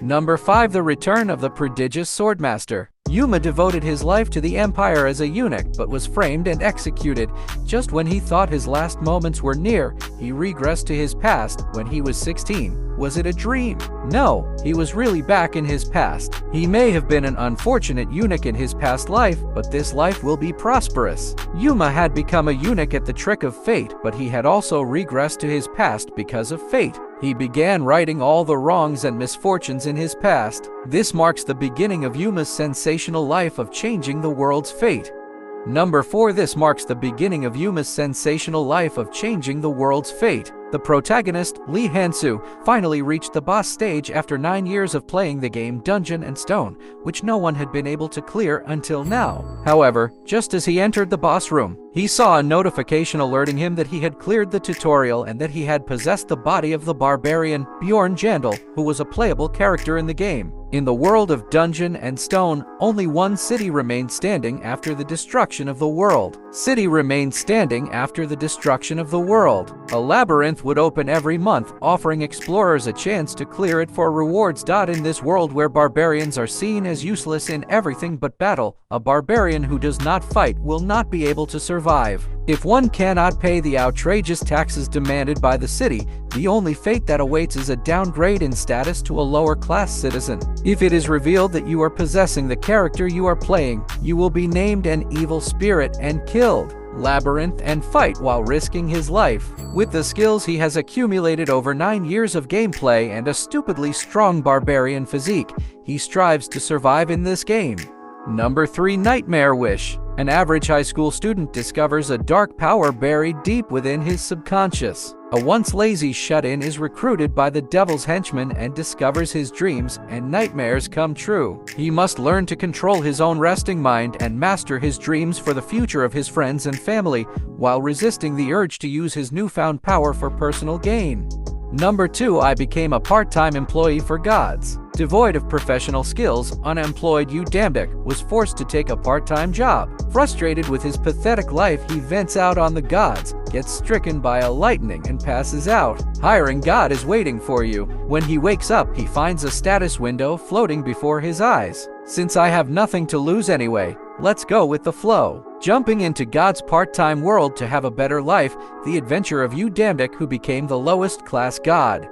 S1: Number 5. The Return of the Prodigious Swordmaster. Yuma devoted his life to the Empire as a eunuch, but was framed and executed. Just when he thought his last moments were near, he regressed to his past when he was 16. Was it a dream? No, he was really back in his past. He may have been an unfortunate eunuch in his past life, but this life will be prosperous. Yuma had become a eunuch at the trick of fate, but he had also regressed to his past because of fate. He began righting all the wrongs and misfortunes in his past. This marks the beginning of Yuma's sensational life of changing the world's fate. Number 4. This marks the beginning of Yuma's sensational life of changing the world's fate. The protagonist, Lee Hansu, finally reached the boss stage after 9 years of playing the game Dungeon and Stone, which no one had been able to clear until now. However, just as he entered the boss room, he saw a notification alerting him that he had cleared the tutorial and that he had possessed the body of the barbarian Bjorn Jandal, who was a playable character in the game. In the world of Dungeon and Stone, only one city remained standing after the destruction of the world. City remained standing after the destruction of the world. A labyrinth would open every month, offering explorers a chance to clear it for rewards. In this world where barbarians are seen as useless in everything but battle, a barbarian who does not fight will not be able to survive. If one cannot pay the outrageous taxes demanded by the city, the only fate that awaits is a downgrade in status to a lower-class citizen. If it is revealed that you are possessing the character you are playing, you will be named an evil spirit and killed. Labyrinth and fight while risking his life. With the skills he has accumulated over 9 years of gameplay and a stupidly strong barbarian physique, he strives to survive in this game. Number 3. Nightmare Wish. An average high school student discovers a dark power buried deep within his subconscious. A once lazy shut-in is recruited by the devil's henchman and discovers his dreams and nightmares come true. He must learn to control his own resting mind and master his dreams for the future of his friends and family, while resisting the urge to use his newfound power for personal gain. Number 2, I became a part-time employee for gods. Devoid of professional skills, unemployed Yu Dambek was forced to take a part-time job. Frustrated with his pathetic life, he vents out on the gods, gets stricken by a lightning, and passes out. Hiring God is waiting for you. When he wakes up, he finds a status window floating before his eyes. Since I have nothing to lose anyway, let's go with the flow. Jumping into God's part-time world to have a better life, the adventure of Yu Dambek, who became the lowest class god.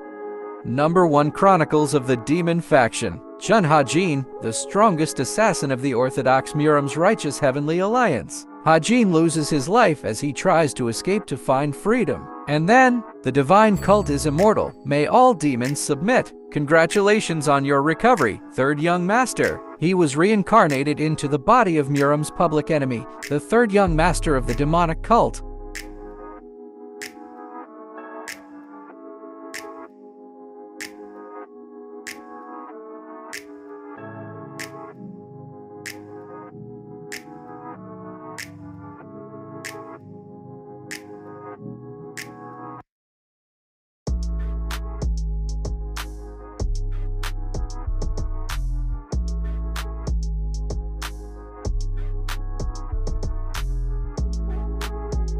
S1: Number 1, Chronicles of the Demon Faction. Chun Ha-jin, the strongest assassin of the Orthodox Muram's righteous heavenly alliance. Ha-jin loses his life as he tries to escape to find freedom. And then, the divine cult is immortal. May all demons submit. Congratulations on your recovery, third young master. He was reincarnated into the body of Muram's public enemy, the third young master of the demonic cult.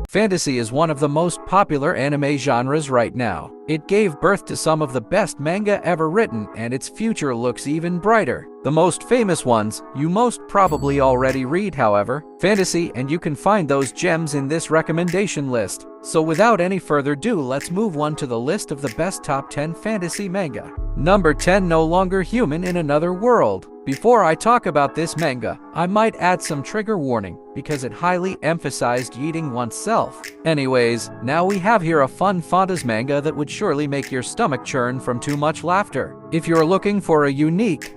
S1: Fantasy is one of the most popular anime genres right now. It gave birth to some of the best manga ever written, and its future looks even brighter. The most famous ones you most probably already read, however, fantasy, and you can find those gems in this recommendation list. So without any further ado, let's move on to the list of the best top 10 fantasy manga. Number 10, No Longer Human in Another World. Before I talk about this manga, I might add some trigger warning, because it highly emphasized eating oneself. Anyways, now we have here a fun fantasy manga that would surely make your stomach churn from too much laughter. If you're looking for a unique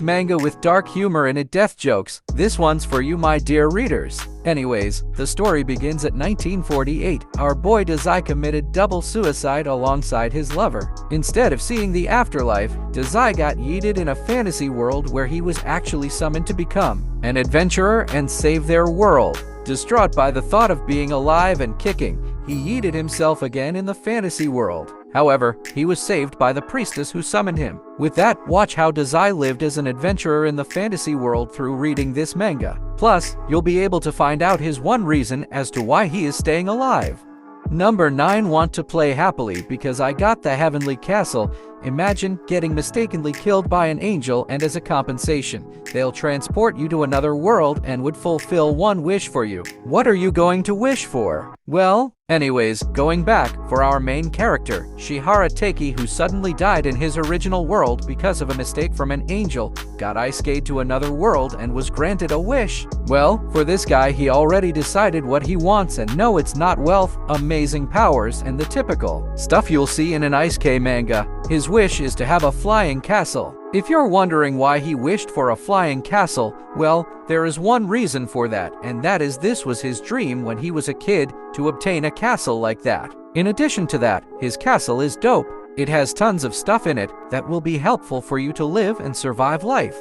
S1: manga with dark humor and death jokes, this one's for you, my dear readers. Anyways, the story begins at 1948. Our boy Dazai committed double suicide alongside his lover. Instead of seeing the afterlife, Dazai got yeeted in a fantasy world where he was actually summoned to become an adventurer and save their world. Distraught by the thought of being alive and kicking, he yeeted himself again in the fantasy world. However, he was saved by the priestess who summoned him. With that, watch how Dazai lived as an adventurer in the fantasy world through reading this manga. Plus, you'll be able to find out his one reason as to why he is staying alive. Number 9, Want to Play Happily Because I Got the Heavenly Castle. Imagine getting mistakenly killed by an angel, and as a compensation, they'll transport you to another world and would fulfill one wish for you. What are you going to wish for? Well, anyways, going back, for our main character, Shihara Teiki, who suddenly died in his original world because of a mistake from an angel, got ice-skate to another world and was granted a wish. Well, for this guy, he already decided what he wants, and no, it's not wealth, amazing powers, and the typical stuff you'll see in an Ice-K manga. His wish is to have a flying castle. If you're wondering why he wished for a flying castle, well, there is one reason for that, and that is this was his dream when he was a kid, to obtain a castle like that. In addition to that, his castle is dope. It has tons of stuff in it that will be helpful for you to live and survive life.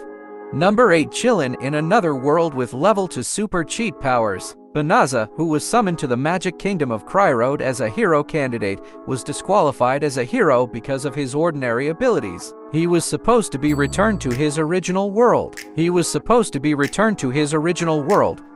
S1: Number 8, Chillin' in Another World with Level to Super Cheat Powers. Banaza, who was summoned to the Magic Kingdom of Cryroad as a hero candidate, was disqualified as a hero because of his ordinary abilities. He was supposed to be returned to his original world.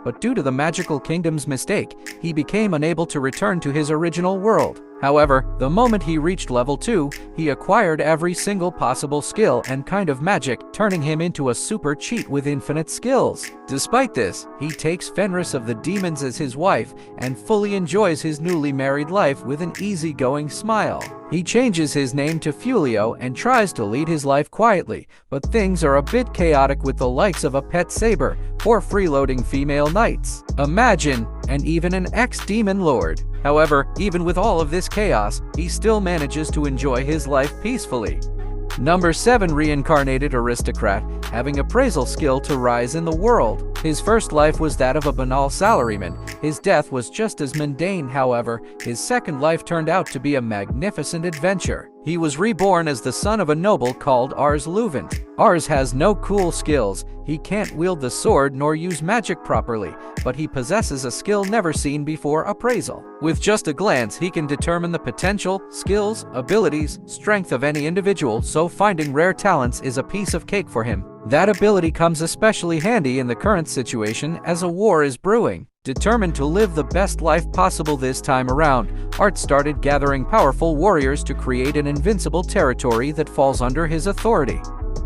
S1: But due to the Magical Kingdom's mistake, he became unable to return to his original world. However, the moment he reached level 2, he acquired every single possible skill and kind of magic, turning him into a super cheat with infinite skills. Despite this, he takes Fenris of the Demons as his wife and fully enjoys his newly married life with an easygoing smile. He changes his name to Fulio and tries to lead his life quietly, but things are a bit chaotic with the likes of a pet saber, 4 freeloading female knights, a magician, and even an ex-demon lord. However, even with all of this chaos, he still manages to enjoy his life peacefully. Number 7, Reincarnated Aristocrat, having appraisal skill to rise in the world. His first life was that of a banal salaryman. His death was just as mundane, however. His second life turned out to be a magnificent adventure. He was reborn as the son of a noble called Ars Luvent. Ars has no cool skills. He can't wield the sword nor use magic properly, but he possesses a skill never seen before: appraisal. With just a glance, he can determine the potential, skills, abilities, strength of any individual, so finding rare talents is a piece of cake for him. That ability comes especially handy in the current situation as a war is brewing. Determined to live the best life possible this time around, Art started gathering powerful warriors to create an invincible territory that falls under his authority.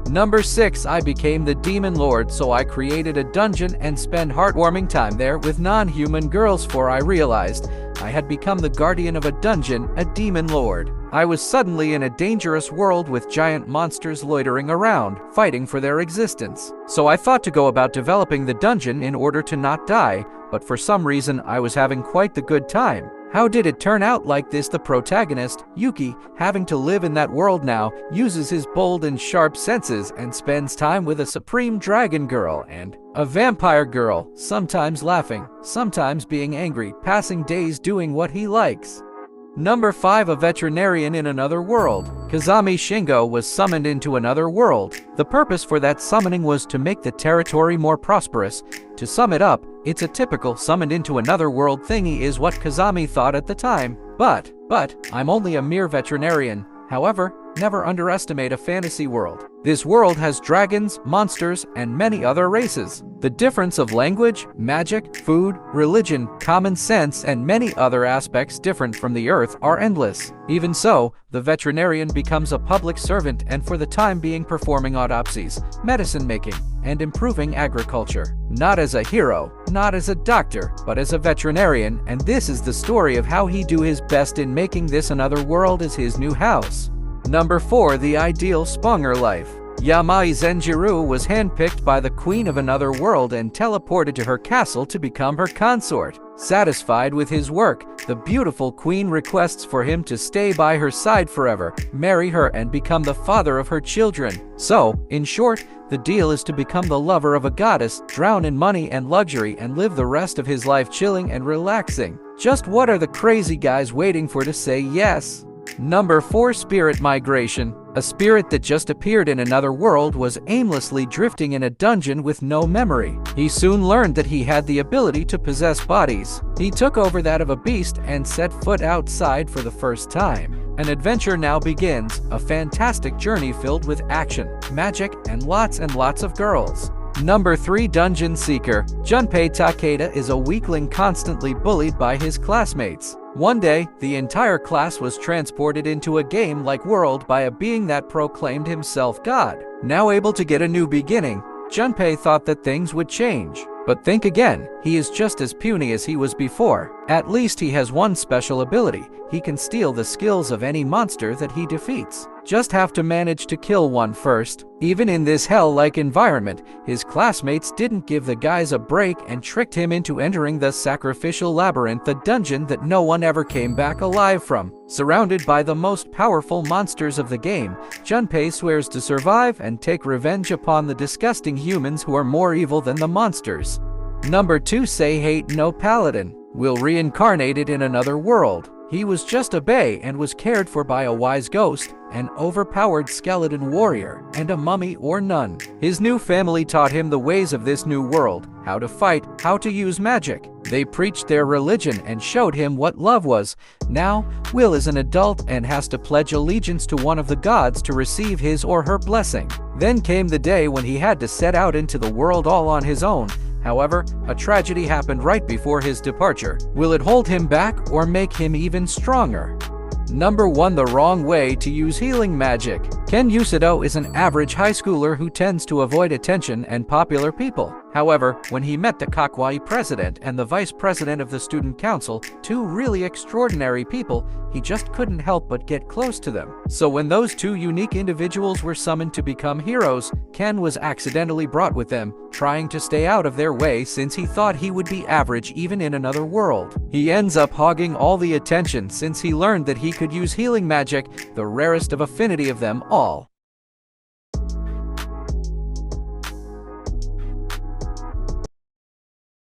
S1: Number 6. I became the Demon Lord, so I created a dungeon and spent heartwarming time there with non-human girls, for I realized I had become the guardian of a dungeon, a Demon Lord. I was suddenly in a dangerous world with giant monsters loitering around, fighting for their existence. So I thought to go about developing the dungeon in order to not die, but for some reason I was having quite the good time. How did it turn out like this? The protagonist, Yuki, having to live in that world now, uses his bold and sharp senses and spends time with a supreme dragon girl and a vampire girl, sometimes laughing, sometimes being angry, passing days doing what he likes. Number 5. A veterinarian in another world. Kazami Shingo was summoned into another world. The purpose for that summoning was to make the territory more prosperous. To sum it up, it's a typical summoned into another world thingy is what Kazami thought at the time. But, I'm only a mere veterinarian. However, never underestimate a fantasy world. This world has dragons, monsters, and many other races. The difference of language, magic, food, religion, common sense, and many other aspects different from the Earth are endless. Even so, the veterinarian becomes a public servant and for the time being performing autopsies, medicine making, and improving agriculture. Not as a hero, not as a doctor, but as a veterinarian, and this is the story of how he do his best in making this another world as his new house. Number 4. The ideal Sponger life. Yamai Zenjiru was handpicked by the queen of another world and teleported to her castle to become her consort. Satisfied with his work, the beautiful queen requests for him to stay by her side forever, marry her, and become the father of her children. So, in short, the deal is to become the lover of a goddess, drown in money and luxury, and live the rest of his life chilling and relaxing. Just what are the crazy guys waiting for to say yes? Number 4. Spirit migration. A spirit that just appeared in another world was aimlessly drifting in a dungeon with no memory. He soon learned that he had the ability to possess bodies. He took over that of a beast and set foot outside for the first time. An adventure now begins, a fantastic journey filled with action, magic, and lots of girls. Number 3. Dungeon Seeker. Junpei Takeda is a weakling constantly bullied by his classmates. One day, the entire class was transported into a game-like world by a being that proclaimed himself God. Now able to get a new beginning, Junpei thought that things would change. But think again, he is just as puny as he was before. At least he has one special ability. He can steal the skills of any monster that he defeats. Just have to manage to kill one first. Even in this hell-like environment, his classmates didn't give the guys a break and tricked him into entering the sacrificial labyrinth, the dungeon that no one ever came back alive from. Surrounded by the most powerful monsters of the game, Junpei swears to survive and take revenge upon the disgusting humans who are more evil than the monsters. Number 2. Say Hate No Paladin. Will reincarnated in another world. He was just a bae and was cared for by a wise ghost, an overpowered skeleton warrior, and a mummy or nun. His new family taught him the ways of this new world, how to fight, how to use magic. They preached their religion and showed him what love was. Now, Will is an adult and has to pledge allegiance to one of the gods to receive his or her blessing. Then came the day when he had to set out into the world all on his own. However, a tragedy happened right before his departure. Will it hold him back or make him even stronger? Number 1. The wrong way to use healing magic. Ken Usido is an average high schooler who tends to avoid attention and popular people. However, when he met the Kakwai president and the vice president of the student council, two really extraordinary people, he just couldn't help but get close to them. So when those two unique individuals were summoned to become heroes, Ken was accidentally brought with them, trying to stay out of their way since he thought he would be average even in another world. He ends up hogging all the attention since he learned that he could use healing magic, the rarest of affinity of them all.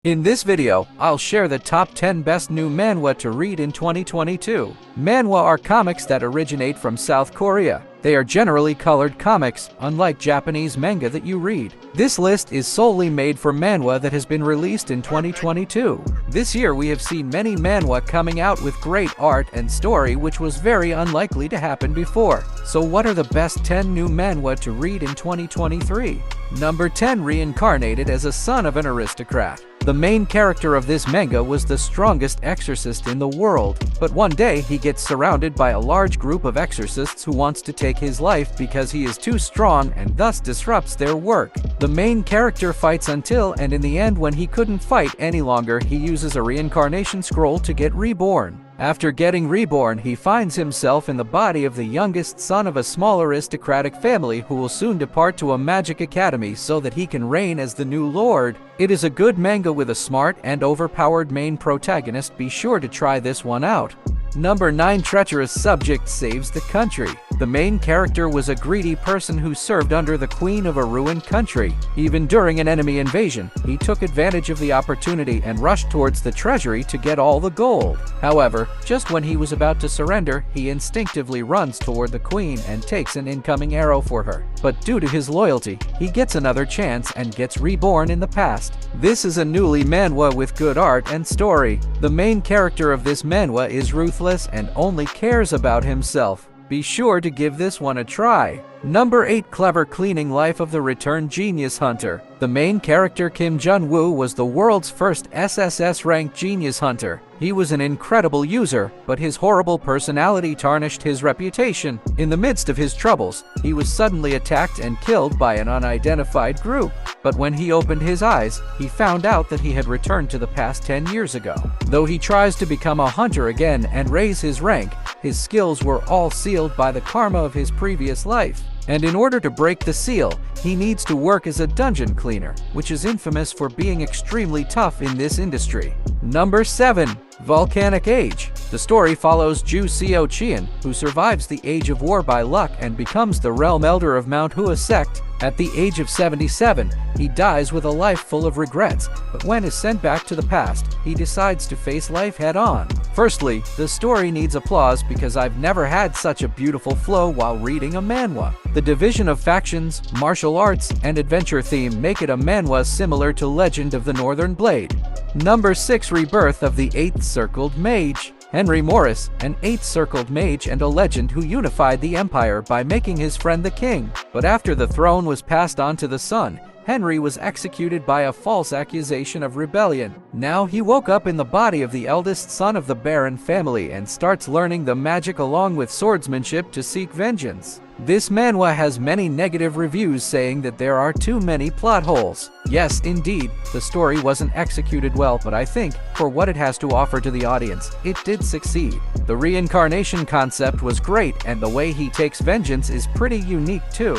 S1: In this video, I'll share the top 10 best new manhwa to read in 2022. Manhwa are comics that originate from South Korea. They are generally colored comics, unlike Japanese manga that you read. This list is solely made for manhwa that has been released in 2022. This year we have seen many manhwa coming out with great art and story, which was very unlikely to happen before. So what are the best 10 new manhwa to read in 2023? Number 10. Reincarnated as a son of an aristocrat. The main character of this manga was the strongest exorcist in the world, but one day he gets surrounded by a large group of exorcists who wants to take his life because he is too strong and thus disrupts their work. The main character fights until, and in the end when he couldn't fight any longer, he uses a reincarnation scroll to get reborn. After getting reborn, he finds himself in the body of the youngest son of a small aristocratic family who will soon depart to a magic academy so that he can reign as the new lord. It is a good manga with a smart and overpowered main protagonist. Be sure to try this one out. Number 9. Treacherous subject saves the country. The main character was a greedy person who served under the queen of a ruined country. Even during an enemy invasion, he took advantage of the opportunity and rushed towards the treasury to get all the gold. However, just when he was about to surrender, he instinctively runs toward the queen and takes an incoming arrow for her. But due to his loyalty, he gets another chance and gets reborn in the past. This is a newly manhwa with good art and story. The main character of this manhwa is ruthless and only cares about himself. Be sure to give this one a try. Number 8. Clever cleaning life of the returned genius hunter. The main character Kim Jun-woo was the world's first SSS-ranked genius hunter. He was an incredible user, but his horrible personality tarnished his reputation. In the midst of his troubles, he was suddenly attacked and killed by an unidentified group. But when he opened his eyes, he found out that he had returned to the past 10 years ago. Though he tries to become a hunter again and raise his rank, his skills were all sealed by the karma of his previous life. And in order to break the seal, he needs to work as a dungeon cleaner, which is infamous for being extremely tough in this industry. Number 7. Volcanic Age. The story follows Ju Seo-chien, who survives the Age of War by luck and becomes the realm elder of Manhua sect. At the age of 77, he dies with a life full of regrets, but when is sent back to the past, he decides to face life head-on. Firstly, the story needs applause because I've never had such a beautiful flow while reading a manhwa. The division of factions, martial arts, and adventure theme make it a manhwa similar to Legend of the Northern Blade. Number 6. Rebirth of the 8th Circled Mage. Henry Morris, an 8th Circled Mage and a legend who unified the empire by making his friend the king. But after the throne was passed on to the son, Henry was executed by a false accusation of rebellion. Now he woke up in the body of the eldest son of the Baron family and starts learning the magic along with swordsmanship to seek vengeance. This manhwa has many negative reviews saying that there are too many plot holes. Yes, indeed, the story wasn't executed well, but I think, for what it has to offer to the audience, it did succeed. The reincarnation concept was great, and the way he takes vengeance is pretty unique too.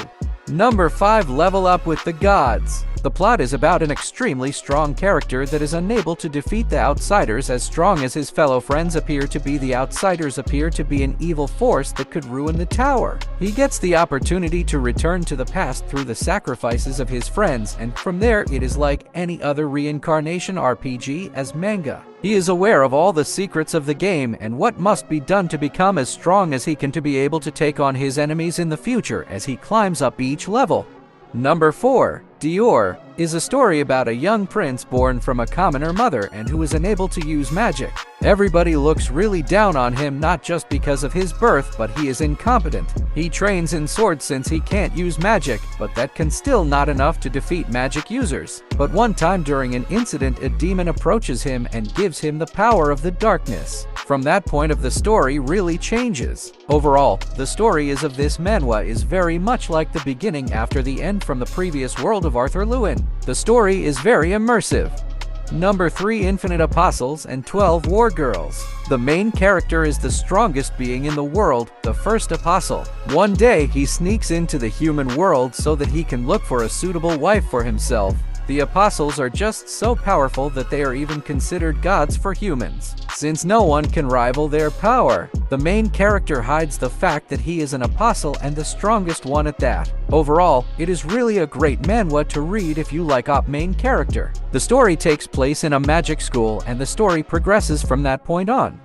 S1: Number 5. Level Up with the Gods. The plot is about an extremely strong character that is unable to defeat the outsiders as strong as his fellow friends appear to be. The outsiders appear to be an evil force that could ruin the tower. He gets the opportunity to return to the past through the sacrifices of his friends, and from there it is like any other reincarnation RPG as manga. He is aware of all the secrets of the game and what must be done to become as strong as he can to be able to take on his enemies in the future as he climbs up each level. Number 4. Dior is a story about a young prince born from a commoner mother and who is unable to use magic. Everybody looks really down on him, not just because of his birth, but he is incompetent. He trains in swords since he can't use magic, but that can still not enough to defeat magic users. But one time during an incident, a demon approaches him and gives him the power of the darkness. From that point of the story really changes. Overall, the story of this manhwa is very much like the beginning after the end from the previous world of Arthur Lewin. The story is very immersive. Number 3. Infinite Apostles and 12 War Girls. The main character is the strongest being in the world, the first apostle. One day, he sneaks into the human world so that he can look for a suitable wife for himself. The apostles are just so powerful that they are even considered gods for humans, since no one can rival their power. The main character hides the fact that he is an apostle and the strongest one at that. Overall, it is really a great manhwa to read if you like main character. The story takes place in a magic school and the story progresses from that point on.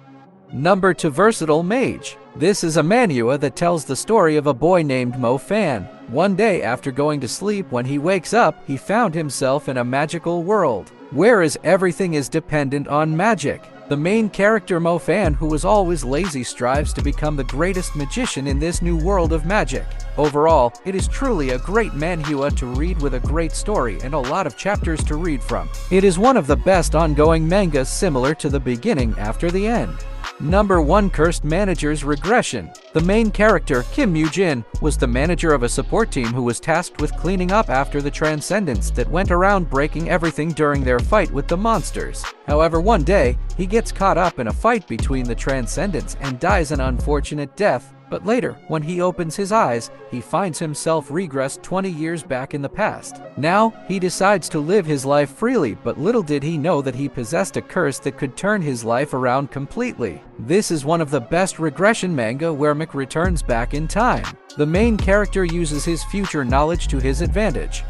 S1: Number 2, Versatile Mage. This is a manhwa that tells the story of a boy named Mo Fan. One day after going to sleep, when he wakes up, he found himself in a magical world, whereas everything is dependent on magic. The main character Mo Fan, who was always lazy, strives to become the greatest magician in this new world of magic. Overall, it is truly a great manhwa to read with a great story and a lot of chapters to read from. It is one of the best ongoing mangas, similar to the beginning after the end. Number 1, Cursed Manager's Regression. The main character, Kim Moo-jin, was the manager of a support team who was tasked with cleaning up after the Transcendents that went around breaking everything during their fight with the monsters. However, one day, he gets caught up in a fight between the Transcendents and dies an unfortunate death. But later, when he opens his eyes, he finds himself regressed 20 years back in the past. Now, he decides to live his life freely, but little did he know that he possessed a curse that could turn his life around completely. This is one of the best regression manga where Mick returns back in time. The main character uses his future knowledge to his advantage.